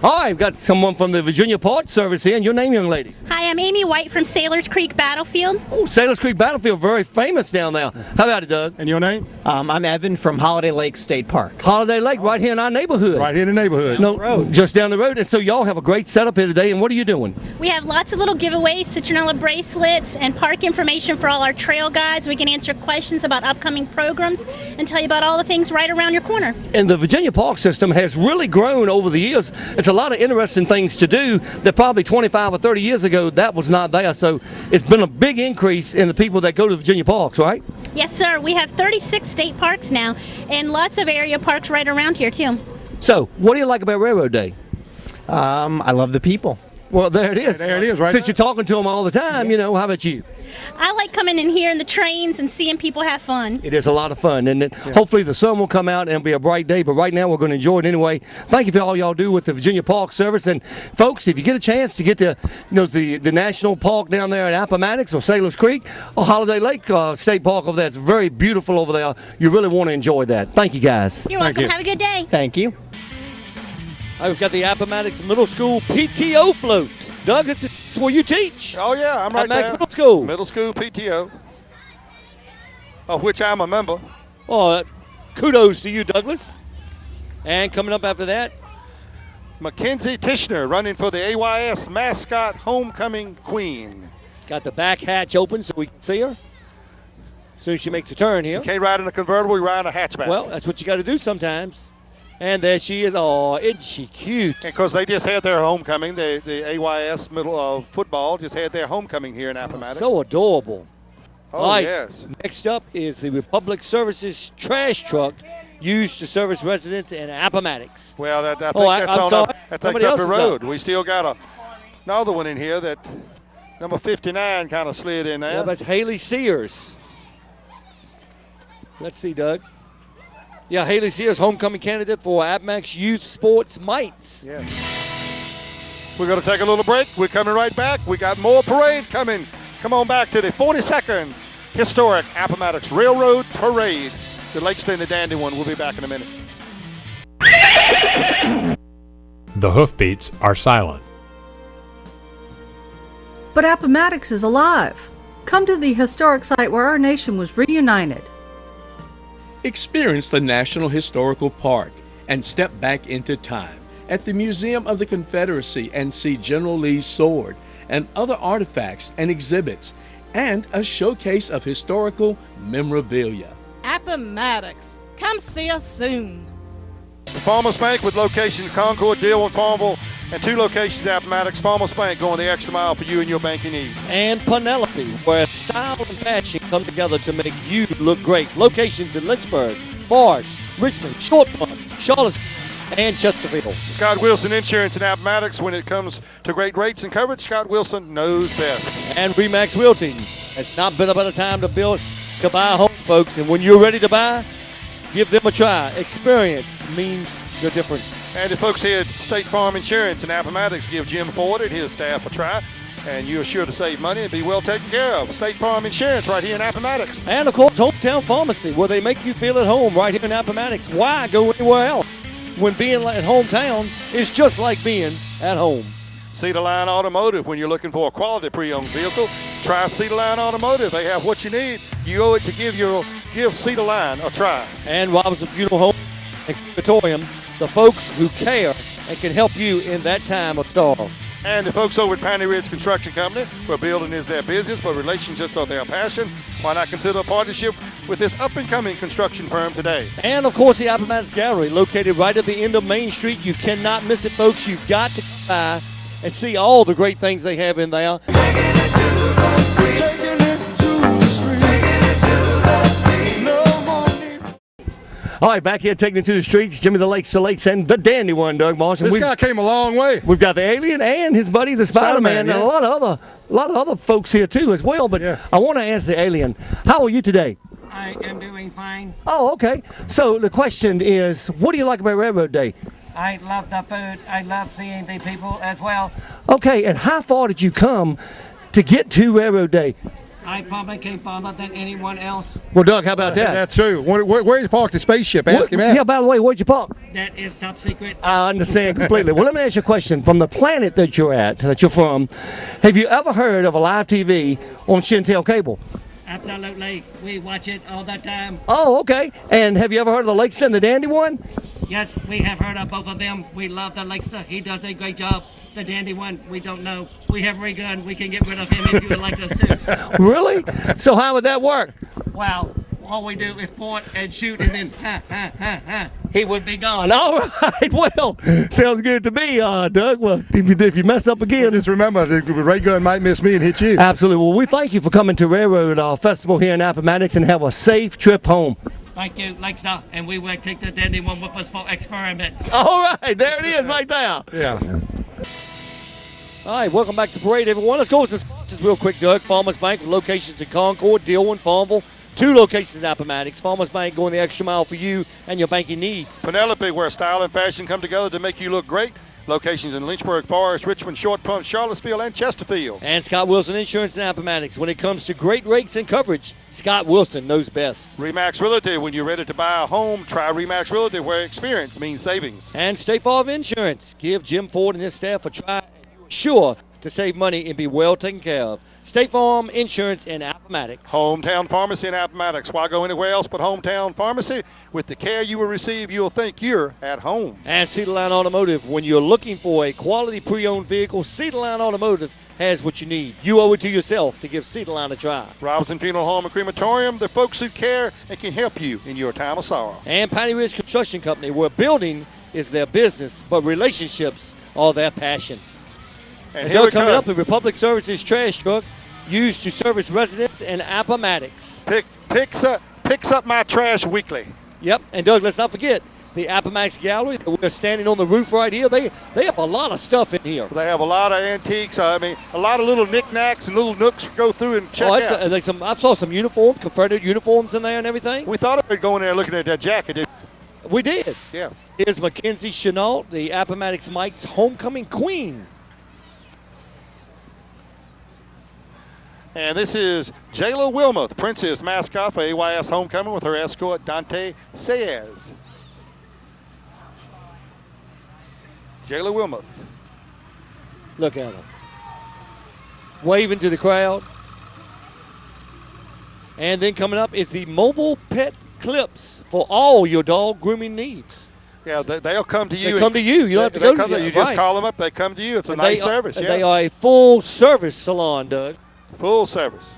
All right, I've got someone from the Virginia Parts Service here, and your name, young lady? Hi, I'm Amy White from Sailors Creek Battlefield. Oh, Sailors Creek Battlefield, very famous down there. How about it, Doug? And your name? I'm Evan from Holiday Lake State Park. Holiday Lake, right here in our neighborhood. Right here in the neighborhood. No, just down the road. And so y'all have a great setup here today, and what are you doing? We have lots of little giveaways, citronella bracelets, and park information for all our trail guides. We can answer questions about upcoming programs and tell you about all the things right around your corner. And the Virginia Park system has really grown over the years. It's a lot of interesting things to do that probably 25 or 30 years ago that was not there. So it's been a big increase in the people that go to Virginia parks, right? Yes, sir. We have 36 state parks now and lots of area parks right around here, too. So what do you like about Railroad Day? I love the people. Well, there it is. There it is, right Since there. you're talking to them all the time, how about you? I like coming in here in the trains and seeing people have fun. It is a lot of fun, and hopefully the sun will come out and it'll be a bright day. But right now we're going to enjoy it anyway. Thank you for all y'all do with the Virginia Park Service, and folks, if you get a chance to get to the national park down there at Appomattox or Sailors Creek or Holiday Lake State Park over there, it's very beautiful over there. You really want to enjoy that. Thank you, guys. You're welcome. Have a good day. Thank you. We've got the Appomattox Middle School PTO float. Doug, it's where you teach. Oh, yeah, I'm right Appomattox there. Middle School. Middle School PTO, of which I'm a member. Oh, kudos to you, Douglas. And coming up after that, Mackenzie Tishner running for the AYS mascot homecoming queen. got the back hatch open so we can see her. As soon as she makes a turn here. You can't ride in a convertible, you ride in a hatchback. Well, that's what you got to do sometimes. And there she is. Oh, isn't she cute? Because they just had their homecoming. The AYS middle football just had their homecoming here in Appomattox. So adorable. Oh, All right, yes. Next up is the Republic Services trash truck used to service residents in Appomattox. Well, I think I'm that's on sorry. that takes Somebody up the else is road. up. We still got another one in here that number 59 kind of slid in there. Yeah, that's Haley Sears. Let's see, Doug. Yeah, Haley Sears, homecoming candidate for Appomattox Youth Sports Mites. Yes. We're going to take a little break. We're coming right back. We got more parade coming. Come on back to the 42nd Historic Appomattox Railroad Parade. The Lakeston and the Dandy one. We'll be back in a minute. The hoofbeats are silent. But Appomattox is alive. Come to the historic site where our nation was reunited. Experience the National Historical Park and step back into time at the Museum of the Confederacy and see General Lee's sword and other artifacts and exhibits, and a showcase of historical memorabilia. Appomattox. Come see us soon. The Farmers Bank with locations Concord, Deal, and Farmville, and 2 locations Appomattox. Farmers Bank going the extra mile for you and your banking needs. And Penelope, where style and fashion come together to make you look great. Locations in Lynchburg, Forest, Richmond, Short Pond, Charlottesville, and Chesterfield. Scott Wilson Insurance in Appomattox. When it comes to great rates and coverage, Scott Wilson knows best. And Remax Realty. It's not been a better time to buy a home, folks. And when you're ready to buy, give them a try. Experience means the difference. And the folks here at State Farm Insurance in Appomattox, give Jim Ford and his staff a try, and you're sure to save money and be well taken care of. State Farm Insurance right here in Appomattox. And, of course, Hometown Pharmacy, where they make you feel at home right here in Appomattox. Why go anywhere else when being at hometown is just like being at home? Cedar Line Automotive, when you're looking for a quality pre-owned vehicle, try Cedar Line Automotive. They have what you need. You owe it to give Cedar Line a try. And Robinson Funeral Home and Crematorium, the folks who care and can help you in that time of sorrow. And the folks over at Piney Ridge Construction Company, where building is their business, but relationships are their passion. Why not consider a partnership with this up-and-coming construction firm today? And, of course, the Appomattox Gallery, located right at the end of Main Street. You cannot miss it, folks. You've got to come by and see all the great things they have in there. All right, back here taking it to the streets, Jimmy the Lakes, and the Dandy one, Doug Marshall. This guy came a long way. We've got the alien and his buddy, the Spider-Man, yeah. and a lot of other folks here too as well. But I want to ask the alien, how are you today? I am doing fine. Oh, okay. So the question is, what do you like about Railroad Day? I love the food. I love seeing the people as well. Okay, and how far did you come to get to Railroad Day? I probably came farther than anyone else. Well, Doug, how about that? That's true. Where you parked the spaceship? Ask him that. Yeah, by the way, where'd you park? That is top secret. I understand completely. Well, let me ask you a question. From the planet that you're from, have you ever heard of a live TV on Shintel Cable? Absolutely. We watch it all the time. Oh, okay. And have you ever heard of the Lakeston, the Dandy one? Yes, we have heard of both of them. We love the Lakester. He does a great job. The Dandy one, we don't know. We have Ray Gun. We can get rid of him if you would like us to. Really? So how would that work? Well, all we do is point and shoot, and then he would be gone. All right. Well, sounds good to me, Doug. Well, if you mess up again, just remember, the ray gun might miss me and hit you. Absolutely. Well, we thank you for coming to Railroad Festival here in Appomattox, and have a safe trip home. Thank you, Lakester, and we will take the Dandy one with us for experiments. All right, there it is right there. Yeah. All right, welcome back to Parade, everyone. Let's go with some sponsors real quick, Doug. Farmers Bank with locations in Concord, Dillon, Farmville. 2 locations in Appomattox. Farmers Bank going the extra mile for you and your banking needs. Penelope, where style and fashion come together to make you look great. Locations in Lynchburg, Forest, Richmond, Short Pump, Charlottesville, and Chesterfield. And Scott Wilson Insurance in Appomattox. When it comes to great rates and coverage, Scott Wilson knows best. Remax Realty, when you're ready to buy a home, try Remax Realty, where experience means savings. And State Farm Insurance. Give Jim Ford and his staff a try, and you are sure to save money and be well taken care of. State Farm Insurance in Appomattox. Hometown Pharmacy in Appomattox. Why go anywhere else but Hometown Pharmacy? With the care you will receive, you'll think you're at home. And Cedar Line Automotive. When you're looking for a quality pre-owned vehicle, Cedar Line Automotive has what you need. You owe it to yourself to give Cedar Line a try. Robinson Funeral Home and Crematorium, the folks who care and can help you in your time of sorrow. And Piney Ridge Construction Company, where building is their business, but relationships are their passion. And here we coming come. up, the Republic Services trash truck used to service residents in Appomattox. Picks up my trash weekly. Yep, and Doug, let's not forget the Appomattox Gallery. We're standing on the roof right here. They have a lot of stuff in here. They have a lot of antiques. I mean, a lot of little knickknacks and little nooks to go through and check out. I saw some uniforms, Confederate uniforms in there and everything. We thought about going there looking at that jacket, didn't we? We did. Yeah. Here's Mackenzie Chenault, the Appomattox Mike's homecoming queen. And this is Jayla Wilmoth, Princess mascot for AYS Homecoming, with her escort, Dante Saez. Jayla Wilmoth. Look at her. Waving to the crowd. And then coming up is the mobile pet clips for all your dog grooming needs. Yeah, they'll come to you. They come to you. You don't have to go to them. You just call them up. They come to you. It's a nice service. Yeah. They are a full-service salon, Doug. Full service.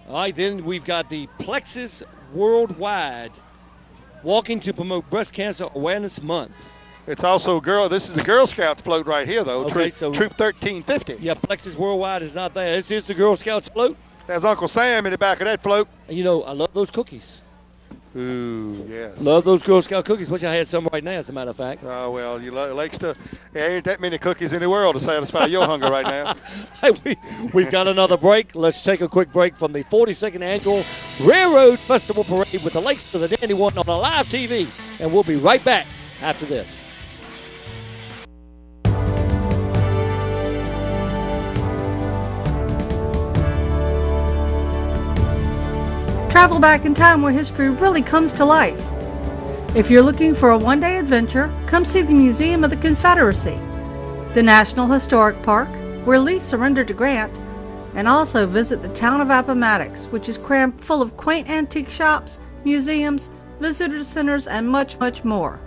All right, then we've got the Plexus Worldwide, walking to promote Breast Cancer Awareness Month. It's also this is the Girl Scouts float right here, though. Okay, Troop 1350. Yeah, Plexus Worldwide is not there. This is the Girl Scouts float. There's Uncle Sam in the back of that float. And you know, I love those cookies. Ooh, yes. Love those Girl Scout cookies. Wish I had some right now, as a matter of fact. Oh, well, there ain't that many cookies in the world to satisfy your hunger right now. Hey, we've got another break. Let's take a quick break from the 42nd Annual Railroad Festival Parade with the Lakes to the Dandy One on a live TV. And we'll be right back after this. Travel back in time where history really comes to life. If you're looking for a one-day adventure, come see the Museum of the Confederacy, the National Historic Park, where Lee surrendered to Grant, and also visit the town of Appomattox, which is crammed full of quaint antique shops, museums, visitor centers, and much, much more.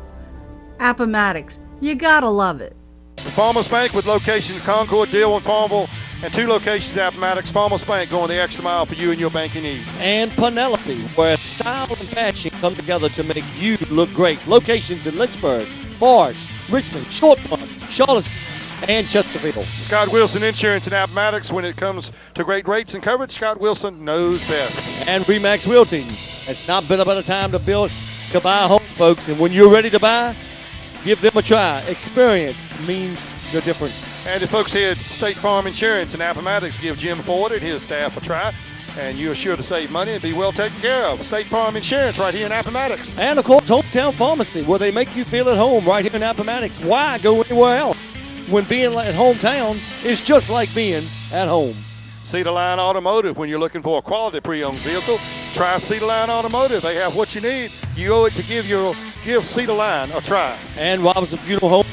Appomattox, you gotta love it. The Farmers Bank with locations in Concord, Dillon, Farmville, and 2 locations in Appomattox. Farmers Bank going the extra mile for you and your banking needs. And Penelope, where style and fashion come together to make you look great. Locations in Lynchburg, Forest, Richmond, Short Pump, Charlottesville, and Chesterfield. Scott Wilson Insurance in Appomattox. When it comes to great rates and coverage, Scott Wilson knows best. And Remax Realty. It's not been a better time to buy a home, folks. And when you're ready to buy, give them a try. Experience means the difference. And the folks here at State Farm Insurance in Appomattox, give Jim Ford and his staff a try, and you're sure to save money and be well taken care of. State Farm Insurance right here in Appomattox. And, of course, Hometown Pharmacy, where they make you feel at home right here in Appomattox. Why go anywhere else when being at hometown is just like being at home? Cedar Line Automotive, when you're looking for a quality pre-owned vehicle, try Cedar Line Automotive. They have what you need. You owe it to give Cedar Line a try. And Robinson Funeral Home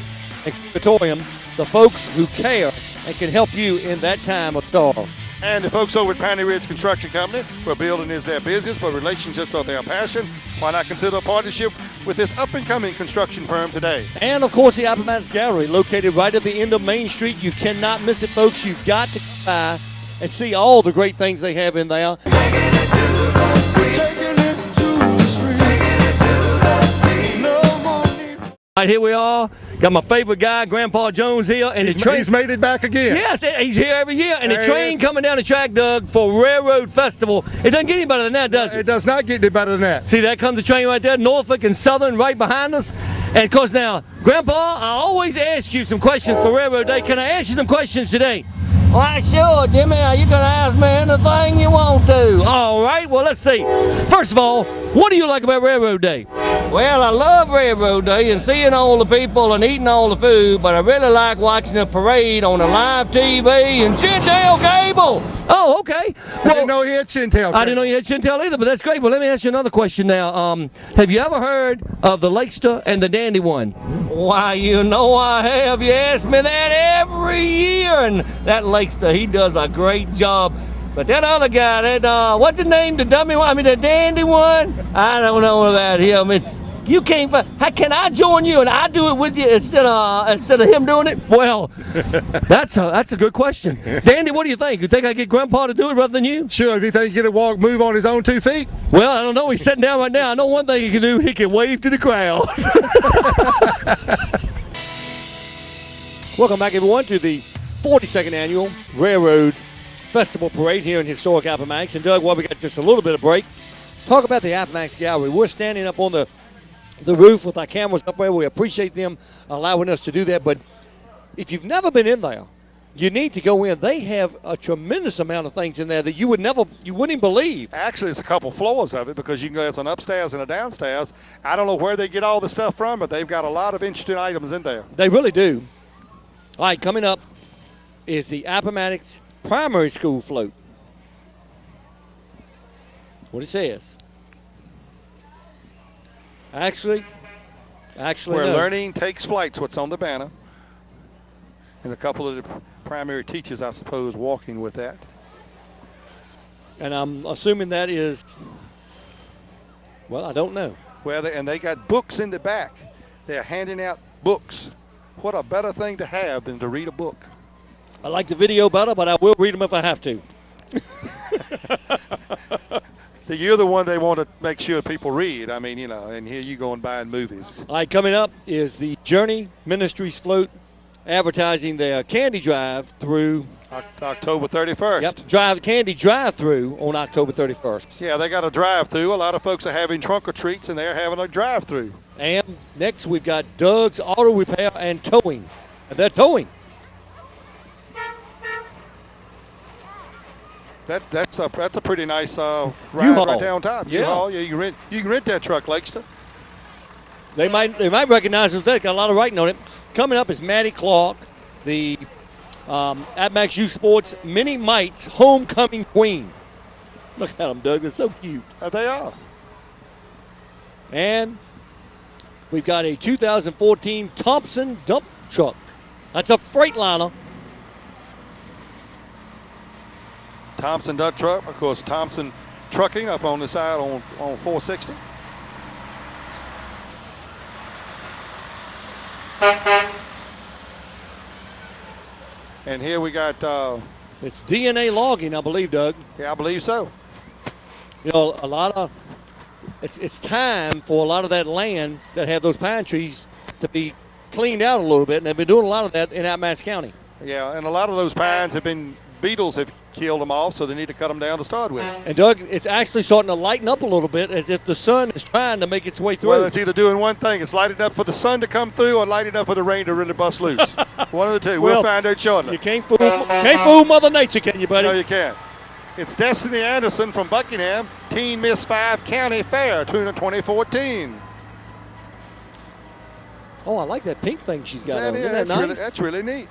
and Crematorium, the folks who care and can help you in that time of sorrow. And the folks over at Piney Ridge Construction Company, where building is their business, but relationships are their passion. Why not consider a partnership with this up-and-coming construction firm today? And, of course, the Appomattox Gallery, located right at the end of Main Street. You cannot miss it, folks. You've got to come by and see all the great things they have in there. All right, here we are. Got my favorite guy, Grandpa Jones here. And He's made it back again. Yes, he's here every year. And There the he train is. coming down the track, Doug, for Railroad Festival. It doesn't get any better than that, does it? It does not get any better than that. See, that comes the train right there, Norfolk and Southern right behind us. And because now, Grandpa, I always ask you some questions for Railroad Day. Can I ask you some questions today? Why, sure, Jimmy. You can ask me anything you want to. All right, well, let's see. First of all, what do you like about Railroad Day? Well, I love Railroad Day and seeing all the people and eating all the food, but I really like watching the parade on the live TV and Chintel cable. Oh, okay. Well, I didn't know he had Chintel. I didn't know you had Chintel either, but that's great. Well, let me ask you another question now. Have you ever heard of the Lakester and the Dandy one? Why, you know I have. You ask me that every year. And that Lakester, he does a great job. But that other guy, that, what's his name, the dummy one? I mean, the Dandy one? I don't know about him. I mean, you can't. Can I join you and I do it with you instead of him doing it? Well, that's a good question. Dandy, what do you think? You think I get Grandpa to do it rather than you? Sure. If you think he can move on his own 2 feet. Well, I don't know. He's sitting down right now. I know one thing he can do. He can wave to the crowd. Welcome back, everyone, to the 42nd annual Railroad Festival Parade here in historic Appomattox. And Doug, while we got just a little bit of break, talk about the Appomattox Gallery. We're standing up on the roof with our cameras up there. We appreciate them allowing us to do that. But if you've never been in there, you need to go in. They have a tremendous amount of things in there that you wouldn't even believe. Actually, it's a couple floors of it because you can go, it's an upstairs and a downstairs. I don't know where they get all the stuff from, but they've got a lot of interesting items in there. They really do. All right, coming up is the Appomattox Primary School float. What it says. Actually, where no. learning takes flight's what's on the banner. And a couple of the primary teachers, I suppose, walking with that. And I'm assuming that is, well, I don't know. Well, they got books in the back. They're handing out books. What a better thing to have than to read a book. I like the video better, but I will read them if I have to. See, you're the one they want to make sure people read. I mean, and here you go and buying movies. All right, coming up is the Journey Ministries float advertising their candy drive through October 31st. Yep, candy drive-through on October 31st. Yeah, they got a drive-through. A lot of folks are having trunk or treats, and they're having a drive-through. And next we've got Doug's Auto Repair and Towing. And they're towing. That's a pretty nice ride U-Haul. right downtown. Yeah. U-Haul, yeah, you can rent that truck, Lakester. They might recognize it. They got a lot of writing on it. Coming up is Maddie Clark, the Appomattox Youth Sports Mini Mites Homecoming Queen. Look at them, Doug. They're so cute. They are. And we've got a 2014 Thompson dump truck. That's a Freightliner. Thompson dump truck, of course, Thompson Trucking up on the side on 460. And here we got it's DNA logging, I believe, Doug. Yeah, I believe so. You know, a lot of it's time for a lot of that land that have those pine trees to be cleaned out a little bit, and they've been doing a lot of that in Appomattox County. Yeah, and a lot of those pines have been beetles have killed them off, so they need to cut them down to start with. And Doug, it's actually starting to lighten up a little bit as if the sun is trying to make its way through. Well, it's either doing one thing. It's lighting up for the sun to come through or lighting up for the rain to really bust loose. One of the two. We'll find out shortly. You can't fool Mother Nature, can you, buddy? No, you can't. It's Destiny Anderson from Buckingham, Teen Miss 5 County Fair, 2014. Oh, I like that pink thing she's got on. Yeah, Isn't that nice? That's really neat.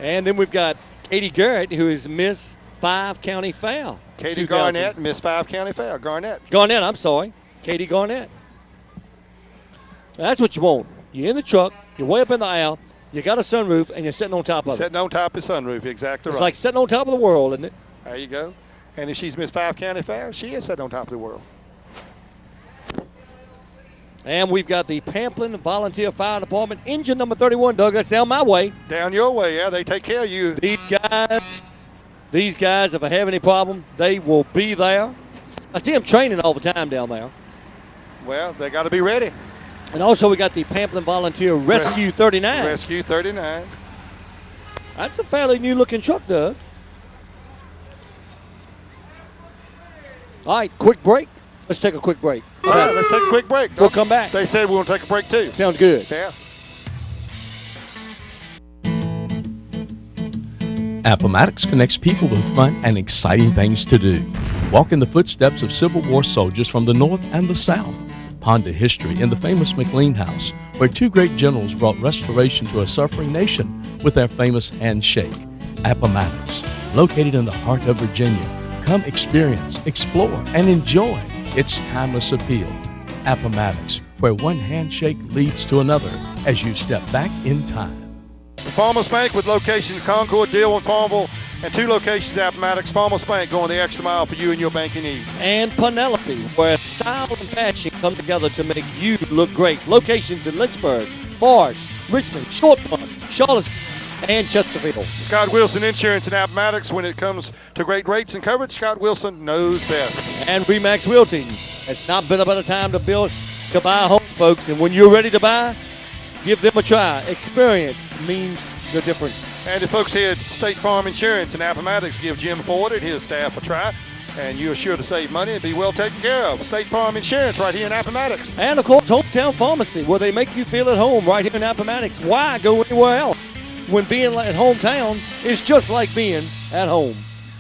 And then we've got Katie Garrett, who is Miss 5 County Fair. Katie Garnett, Miss 5 County Fair. Garnett, I'm sorry. Katie Garnett. That's what you want. You're in the truck, you're way up in the aisle, you got a sunroof, and you're sitting on top of it. Sitting on top of the sunroof, exactly right. It's like sitting on top of the world, isn't it? There you go. And if she's Miss 5 County Fair, she is sitting on top of the world. And we've got the Pamplin Volunteer Fire Department, engine number 31, Doug. That's down my way. Down your way, yeah. They take care of you. These guys, if I have any problem, they will be there. I see them training all the time down there. Well, they got to be ready. And also we got the Pamplin Volunteer Rescue 39. Rescue 39. That's a fairly new-looking truck, Doug. All right, quick break. Let's take a quick break. All right, let's take a quick break. We'll come back. They said we want to take a break too. Sounds good. Yeah. Appomattox connects people with fun and exciting things to do. Walk in the footsteps of Civil War soldiers from the North and the South. Ponder history in the famous McLean House, where two great generals brought restoration to a suffering nation with their famous handshake. Appomattox, located in the heart of Virginia. Come experience, explore, and enjoy its timeless appeal. Appomattox, where one handshake leads to another as you step back in time. The Farmers Bank with locations Concord, Deal, and Farmville, and 2 locations at Appomattox. Farmers Bank going the extra mile for you and your banking needs. And Penelope, where style and fashion come together to make you look great. Locations in Lynchburg, Forest, Richmond, Short Pond, Charlottesville, and Chesterfield. Scott Wilson Insurance in Appomattox. When it comes to great rates and coverage, Scott Wilson knows best. And Remax Realty. It's not been a better time to buy a home, folks. And when you're ready to buy, give them a try. Experience means the difference. And the folks here at State Farm Insurance in Appomattox give Jim Ford and his staff a try. And you're sure to save money and be well taken care of. State Farm Insurance right here in Appomattox. And, of course, Hometown Pharmacy, where they make you feel at home right here in Appomattox. Why go anywhere else when being at hometown is just like being at home?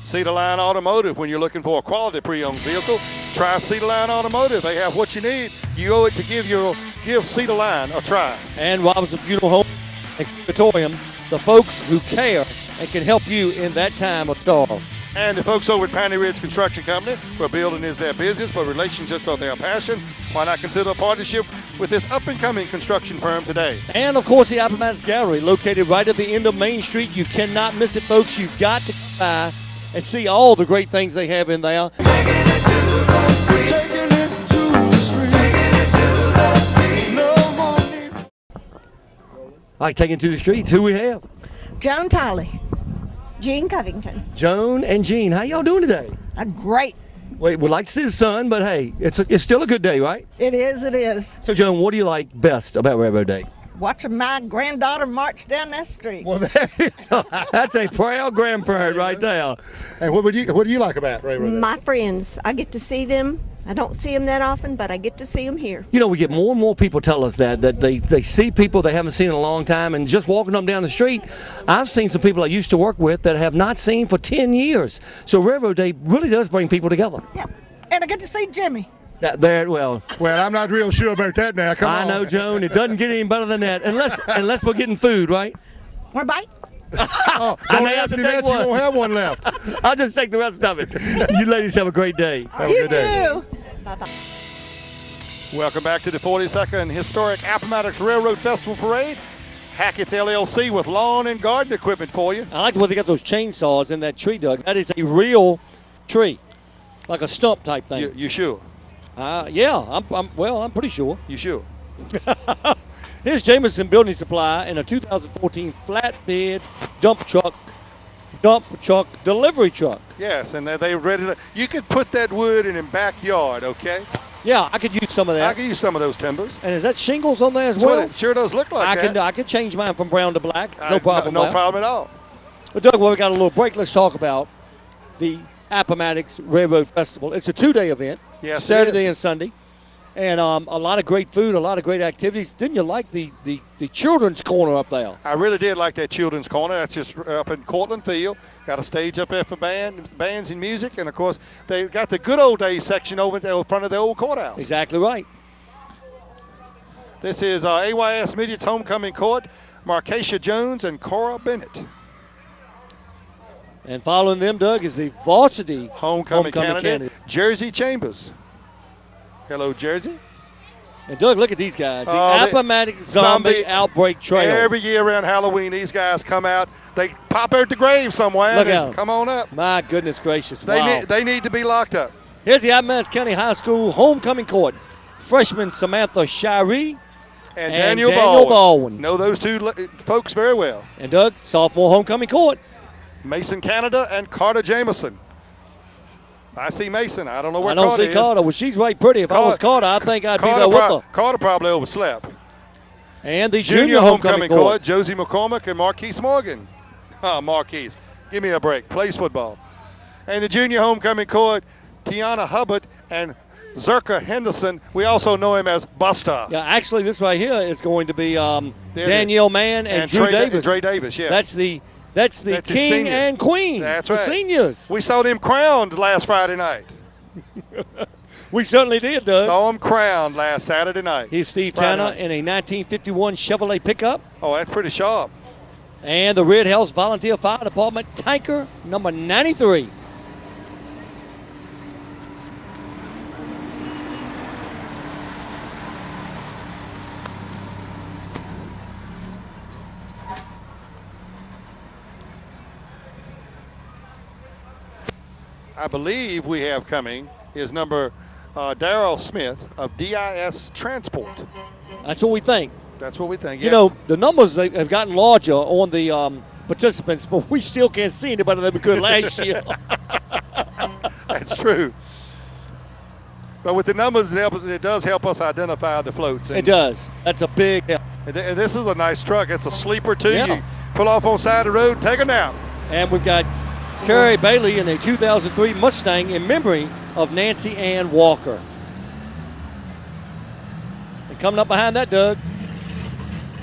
Cedar Line Automotive, when you're looking for a quality pre-owned vehicle, try Cedar Line Automotive. They have what you need. You owe it to give Cedar Line a try. And Robinson Funeral Home and Crematorium, the folks who care and can help you in that time of sorrow. And the folks over at Piney Ridge Construction Company, where building is their business, but relationships are their passion. Why not consider a partnership with this up-and-coming construction firm today? And, of course, the Appomattox Gallery, located right at the end of Main Street. You cannot miss it, folks. You've got to come by and see all the great things they have in there. Like taking it to the streets, who we have? Joan Tolley. Jean Covington. Joan and Jean, how y'all doing today? Great. Wait, we'd like to see the sun, but hey, it's still a good day, right? It is. So, Joan, what do you like best about Railroad Day? Watching my granddaughter march down that street. Well, there you go. That's a proud grandparent right there. And what do you like about Railroad Day? My friends. I get to see them. I don't see them that often, but I get to see them here. You know, we get more and more people tell us that they see people they haven't seen in a long time, and just walking them down the street, I've seen some people I used to work with that I have not seen for 10 years. So Railroad Day really does bring people together. Yep. And I get to see Jimmy. Well, I'm not real sure about that now. Come on. I know, Joan. It doesn't get any better than that, unless we're getting food, right? Want a bite? Don't ask me that. You won't have one left. I'll just take the rest of it. You ladies have a great day. Have a good day. You too. Bye-bye. Welcome back to the 42nd Historic Appomattox Railroad Festival Parade. Hackett's LLC with lawn and garden equipment for you. I like the way they got those chainsaws in that tree, Doug. That is a real tree, like a stump type thing. You sure? Yeah, I'm pretty sure. You sure? Here's Jameson Building Supply in a 2014 flatbed dump truck delivery truck. Yes, and they're ready to. You could put that wood in the backyard, okay? Yeah, I could use some of that. I could use some of those timbers. And is that shingles on there as That's well? what it sure does look like that. I could change mine from brown to black. No problem. No problem at all. But Doug, while we got a little break, let's talk about the Appomattox Railroad Festival. It's a 2-day event. Yes, Saturday and Sunday. And a lot of great food, a lot of great activities. Didn't you like the children's corner up there? I really did like that children's corner. That's just up in Cortland Field. Got a stage up there for bands and music. And, of course, they got the good old days section over in front of the old courthouse. Exactly right. This is AYS Midget's Homecoming Court, Markeisha Jones and Cora Bennett. And following them, Doug, is the varsity homecoming candidate, Jersey Chambers. Hello, Jersey. And, Doug, look at these guys. The Appomattox Zombie Outbreak Trail. Every year around Halloween, these guys come out. They pop out the grave somewhere. Look out. Come on up. My goodness gracious. They need to be locked up. Here's the Appomattox County High School Homecoming Court. Freshman Samantha Shiree and Daniel Baldwin. Know those two folks very well. And, Doug, sophomore homecoming court. Mason Canada and Carter Jameson. I see Mason. I don't know where Carter is. I don't see Carter. Well, she's right pretty. If I was Carter, I think I'd be there with her. Carter probably overslept. And the junior homecoming court. Josie McCormick and Marquise Morgan. Marquise, give me a break. Plays football. And the junior homecoming court, Tiana Hubbard and Zerka Henderson. We also know him as Buster. Yeah, actually, this right here is going to be Danielle Mann and Drew Davis. Dre Davis, yeah. That's the king and queen. That's the right. seniors. We saw them crowned last Friday night. We certainly did, Doug. Saw them crowned last Saturday night. Here's Steve Friday Tanner night. in a 1951 Chevrolet pickup. Oh, that's pretty sharp. And the Red House Volunteer Fire Department tanker number 93. I believe we have coming is number Darrell Smith of DIS Transport. That's what we think. That's what we think. You Yeah. know, the numbers have gotten larger on the participants, but we still can't see any better than we could last year. That's true. But with the numbers, it does help us identify the floats. It does. That's a big help. And this is a nice truck. It's a sleeper, too. Yeah. You pull off on the side of the road, take a nap. And we've got Carrie Bailey in a 2003 Mustang in memory of Nancy Ann Walker. And coming up behind that, Doug,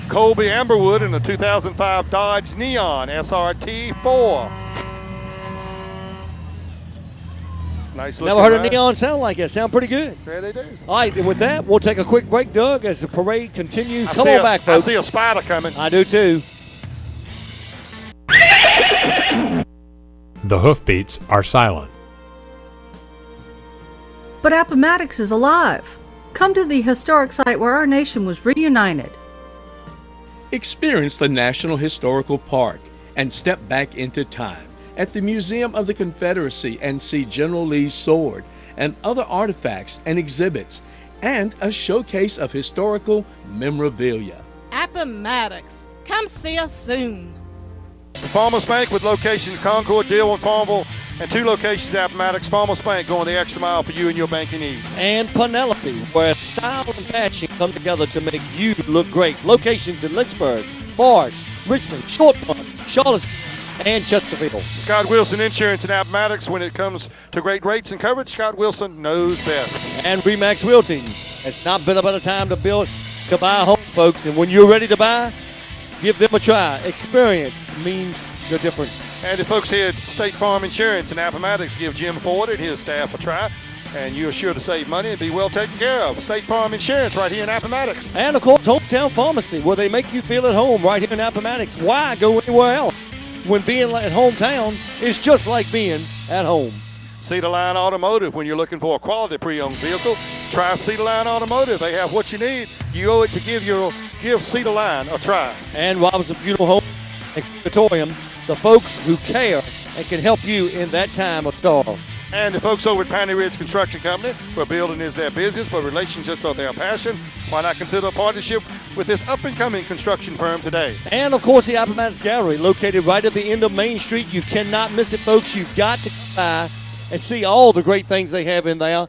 Colby Amberwood in the 2005 Dodge Neon SRT4. Nice looking never heard ride. a Neon sound like that. Sound pretty good. Yeah, they do. All right, and with that, we'll take a quick break, Doug, as the parade continues. I Come see on back, folks. I see a spider coming. I do, too. The hoofbeats are silent. But Appomattox is alive. Come to the historic site where our nation was reunited. Experience the National Historical Park and step back into time at the Museum of the Confederacy and see General Lee's sword and other artifacts and exhibits and a showcase of historical memorabilia. Appomattox. Come see us soon. The Farmers Bank with locations Concord, Dearborn, Farmville, and 2 locations Appomattox. Farmers Bank going the extra mile for you and your banking needs. And Penelope, where style and fashion come together to make you look great. Locations in Lynchburg, Forest, Richmond, Short Pond, Charlottesville, and Chesterfield. Scott Wilson Insurance in Appomattox. When it comes to great rates and coverage, Scott Wilson knows best. And Remax Realty. It's not been a better time to buy a home, folks. And when you're ready to buy, give them a try. Experience means the difference. And the folks here at State Farm Insurance in Appomattox, give Jim Ford and his staff a try, and you're sure to save money and be well taken care of. State Farm Insurance right here in Appomattox. And, of course, Hometown Pharmacy, where they make you feel at home right here in Appomattox. Why go anywhere else when being at hometown is just like being at home? Cedar Line Automotive, when you're looking for a quality pre-owned vehicle, try Cedar Line Automotive. They have what you need. You owe it to give Cedar Line a try. And Robinson Funeral Home and Crematorium, the folks who care and can help you in that time of sorrow. And the folks over at Piney Ridge Construction Company, where building is their business, but relationships are their passion. Why not consider a partnership with this up-and-coming construction firm today? And, of course, the Appomattox Gallery, located right at the end of Main Street. You cannot miss it, folks. You've got to come by and see all the great things they have in there.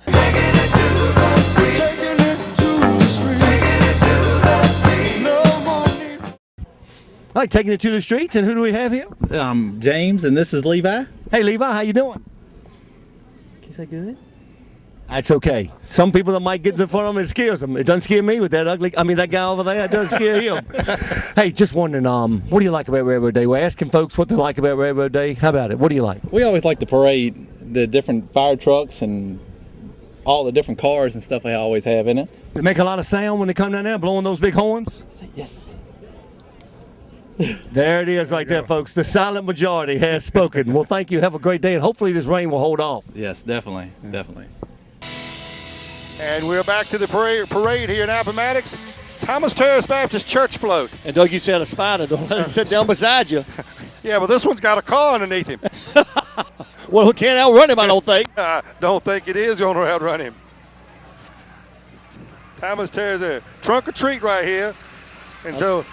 All right, taking it to the streets, and who do we have here? James, and this is Levi. Hey, Levi, how you doing? Can you say good? That's okay. Some people that might get in front of them, it scares them. It doesn't scare me with that that guy over there. It does scare him. Hey, just wondering, what do you like about Railroad Day? We're asking folks what they like about Railroad Day. How about it? What do you like? We always like the parade, the different fire trucks and all the different cars and stuff they always have in it. They make a lot of sound when they come down there, blowing those big horns? Yes. There it is right there, folks. The silent majority has spoken. Well, thank you. Have a great day, and hopefully this rain will hold off. Yes, definitely, definitely. And we're back to the parade here in Appomattox. Thomas Terrace Baptist Church float. And Doug, you said a spider. Don't let it sit down beside you. Yeah, but this one's got a car underneath him. Well, we can't outrun him, I don't think. Don't think it is going to outrun him. Thomas Terrace there. Trunk or treat right here. And so,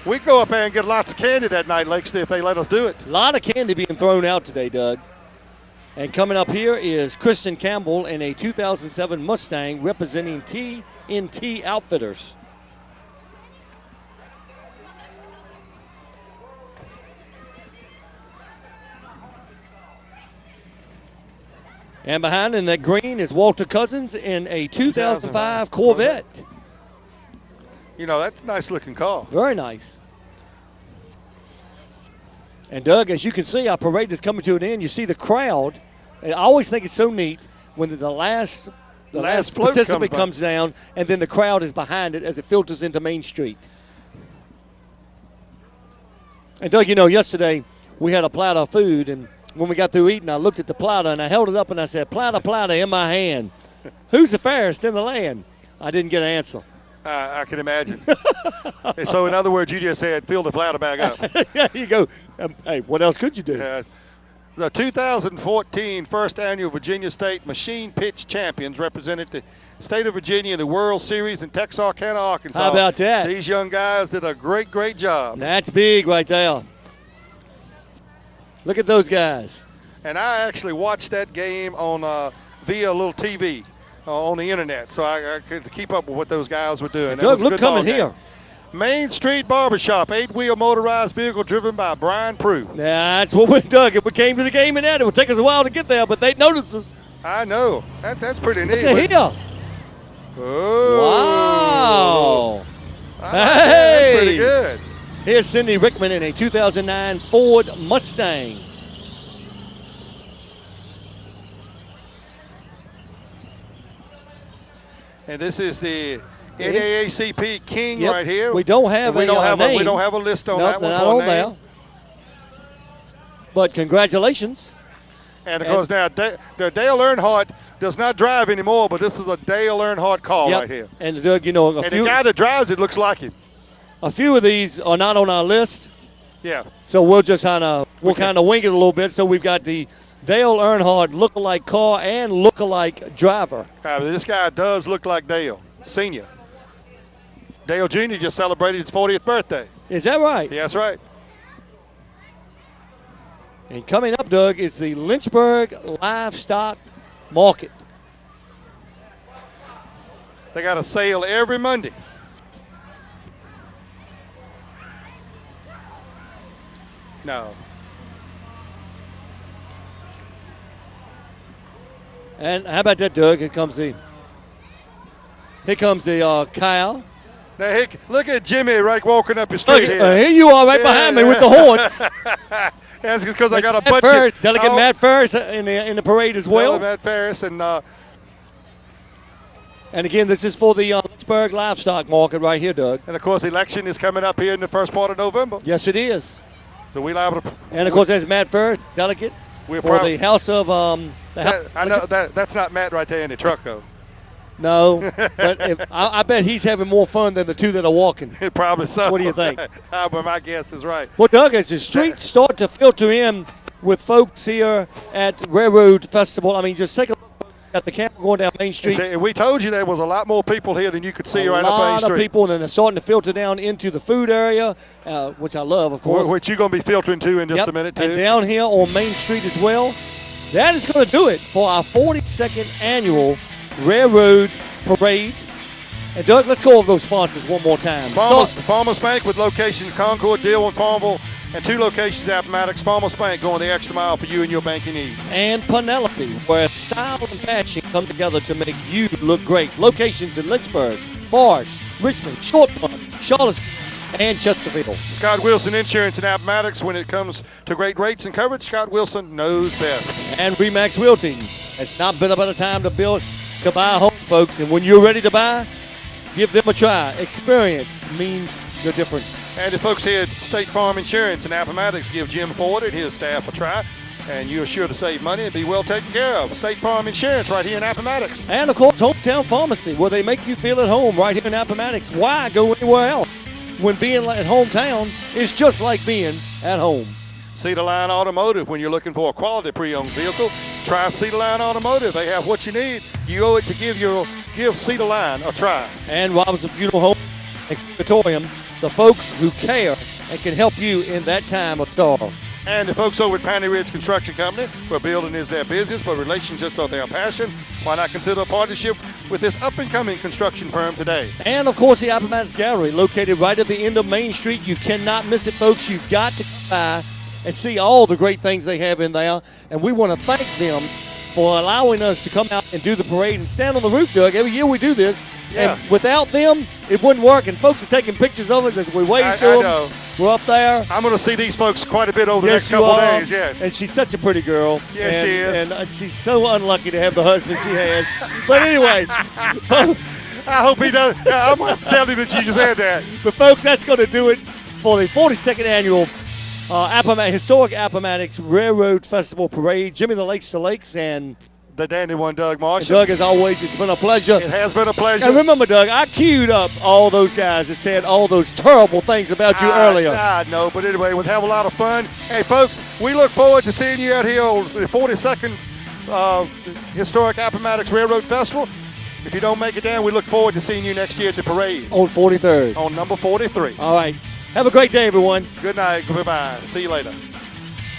we go up there and get lots of candy that night, Lakeston, if they let us do it. A lot of candy being thrown out today, Doug. And coming up here is Kristen Campbell in a 2007 Mustang representing TNT Outfitters. And behind in that green is Walter Cousins in a 2005 Corvette. You know, that's a nice-looking car. Very nice. And, Doug, as you can see, our parade is coming to an end. You see the crowd. And I always think it's so neat when the last float participant comes comes down, and then the crowd is behind it as it filters into Main Street. And, Doug, you know, yesterday we had a platter of food, and when we got through eating, I looked at the platter, and I held it up, and I said, platter, platter in my hand. Who's the fairest in the land? I didn't get an answer. I can imagine. And so, in other words, you just said, fill the platter back up. There you go. Hey, what else could you do? The 2014 First Annual Virginia State Machine Pitch Champions represented the state of Virginia in the World Series in Texarkana, Arkansas. How about that? These young guys did a great, great job. That's big right there. Look at those guys. And I actually watched that game on via a little TV on the internet, so I could keep up with what those guys were doing. Doug, look coming here. Main Street Barbershop, 8-wheel motorized vehicle driven by Brian Prue. That's what we dug. If we came to the game in that, it would take us a while to get there, but they noticed us. I know. That's pretty neat. Look at here. Oh. Wow. That's Hey. pretty good. Here's Cindy Rickman in a 2009 Ford Mustang. And this is the NAACP King Yep. right here. We don't have we a don't have name. we don't have a list on Nope, that one not for a on name. there. But congratulations. And of course now Dale Earnhardt does not drive anymore, but this is a Dale Earnhardt car Yep. right here. And Doug, you know, And the guy that drives it looks like him. a few of these are not on our list. Yeah. So we'll just kind of wing it a little bit. So we've got the Dale Earnhardt look-alike car and look-alike driver. This guy does look like Dale Sr. Dale Jr. just celebrated his 40th birthday. Is that right? Yeah, that's right. And coming up, Doug, is the Lynchburg Livestock Market. They got a sale every Monday. No. And how about that, Doug? Here comes the Kyle. Now, look at Jimmy right walking up the street here. Here you are right behind me with the horns. That's because I got a Matt budget. Ferris, Delegate Matt Ferris in the parade as well. Matt Ferris and again, this is for the Lynchburg Livestock Market right here, Doug. of course, election is coming up here in the first part of November. Yes, it is. So we're liable to. And of course, there's Matt Ferris, delegate for the House of. I know that's not Matt right there in the truck though. No, but I bet he's having more fun than the two that are walking. Probably so. What do you think? But my guess is right. Well, Doug, as the streets start to filter in with folks here at Rrfestival, I mean, just take a look at the camera going down Main Street. See, we told you there was a lot more people here than you could see right up Main A lot Street. of people, and then they're starting to filter down into the food area, which I love, of course. Which you're going to be filtering to in just a minute, too. And down here on Main Street as well. That is going to do it for our 42nd annual Railroad Parade. And Doug, let's go over those sponsors one more time. Farmers Bank with locations Concord, Dearborn, Farmville, and 2 locations Appomattox. Farmers Bank going the extra mile for you and your banking needs. And Penelope, where style and fashion come together to make you look great. Locations in Lynchburg, Forest, Richmond, Short Pond, Charlottesville, and Chesterfield. Scott Wilson Insurance in Appomattox. When it comes to great rates and coverage, Scott Wilson knows best. And Remax Realty. It's not been a better time to buy a home, folks. And when you're ready to buy, give them a try. Experience means the difference. And the folks here at State Farm Insurance in Appomattox, give Jim Ford and his staff a try. And you're sure to save money and be well taken care of. State Farm Insurance right here in Appomattox. And, of course, Hometown Pharmacy, where they make you feel at home right here in Appomattox. Why go anywhere else when being at hometown is just like being at home? Cedar Line Automotive, when you're looking for a quality pre-owned vehicle, try Cedar Line Automotive. They have what you need. You owe it to give Cedar Line a try. And Robinson Funeral Home and Crematorium, the folks who care and can help you in that time of sorrow. And the folks over at Piney Ridge Construction Company, where building is their business, but relationships are their passion. Why not consider a partnership with this up-and-coming construction firm today? And, of course, the Appomattox Gallery, located right at the end of Main Street. You cannot miss it, folks. You've got to come by and see all the great things they have in there. And we want to thank them for allowing us to come out and do the parade and stand on the roof, Doug. Every year we do this. Yeah. And without them, it wouldn't work. And folks are taking pictures of us as we wave to them. know. We're up there. I'm going to see these folks quite a bit over the Yes, next couple you of are. days. Yes. And she's such a pretty girl. Yes, and, she is. And she's so unlucky to have the husband she has. But anyway, I hope he does. Yeah, I'm going to tell him that you just had that. but folks, that's going to do it for the 42nd annual Historic Appomattox Railroad Festival Parade. Jimmy the Lakes to Lakes and the dandy one, Doug Marshall. Doug, as always, it's been a pleasure. It has been a pleasure. And remember, Doug, I queued up all those guys that said all those terrible things about you earlier. I know, but anyway, we'll have a lot of fun. Hey, folks, we look forward to seeing you out here on the 42nd Historic Appomattox Railroad Festival. If you don't make it down, we look forward to seeing you next year at the parade. On 43rd. On number 43. All right. Have a great day, everyone. Good night. Goodbye. See you later.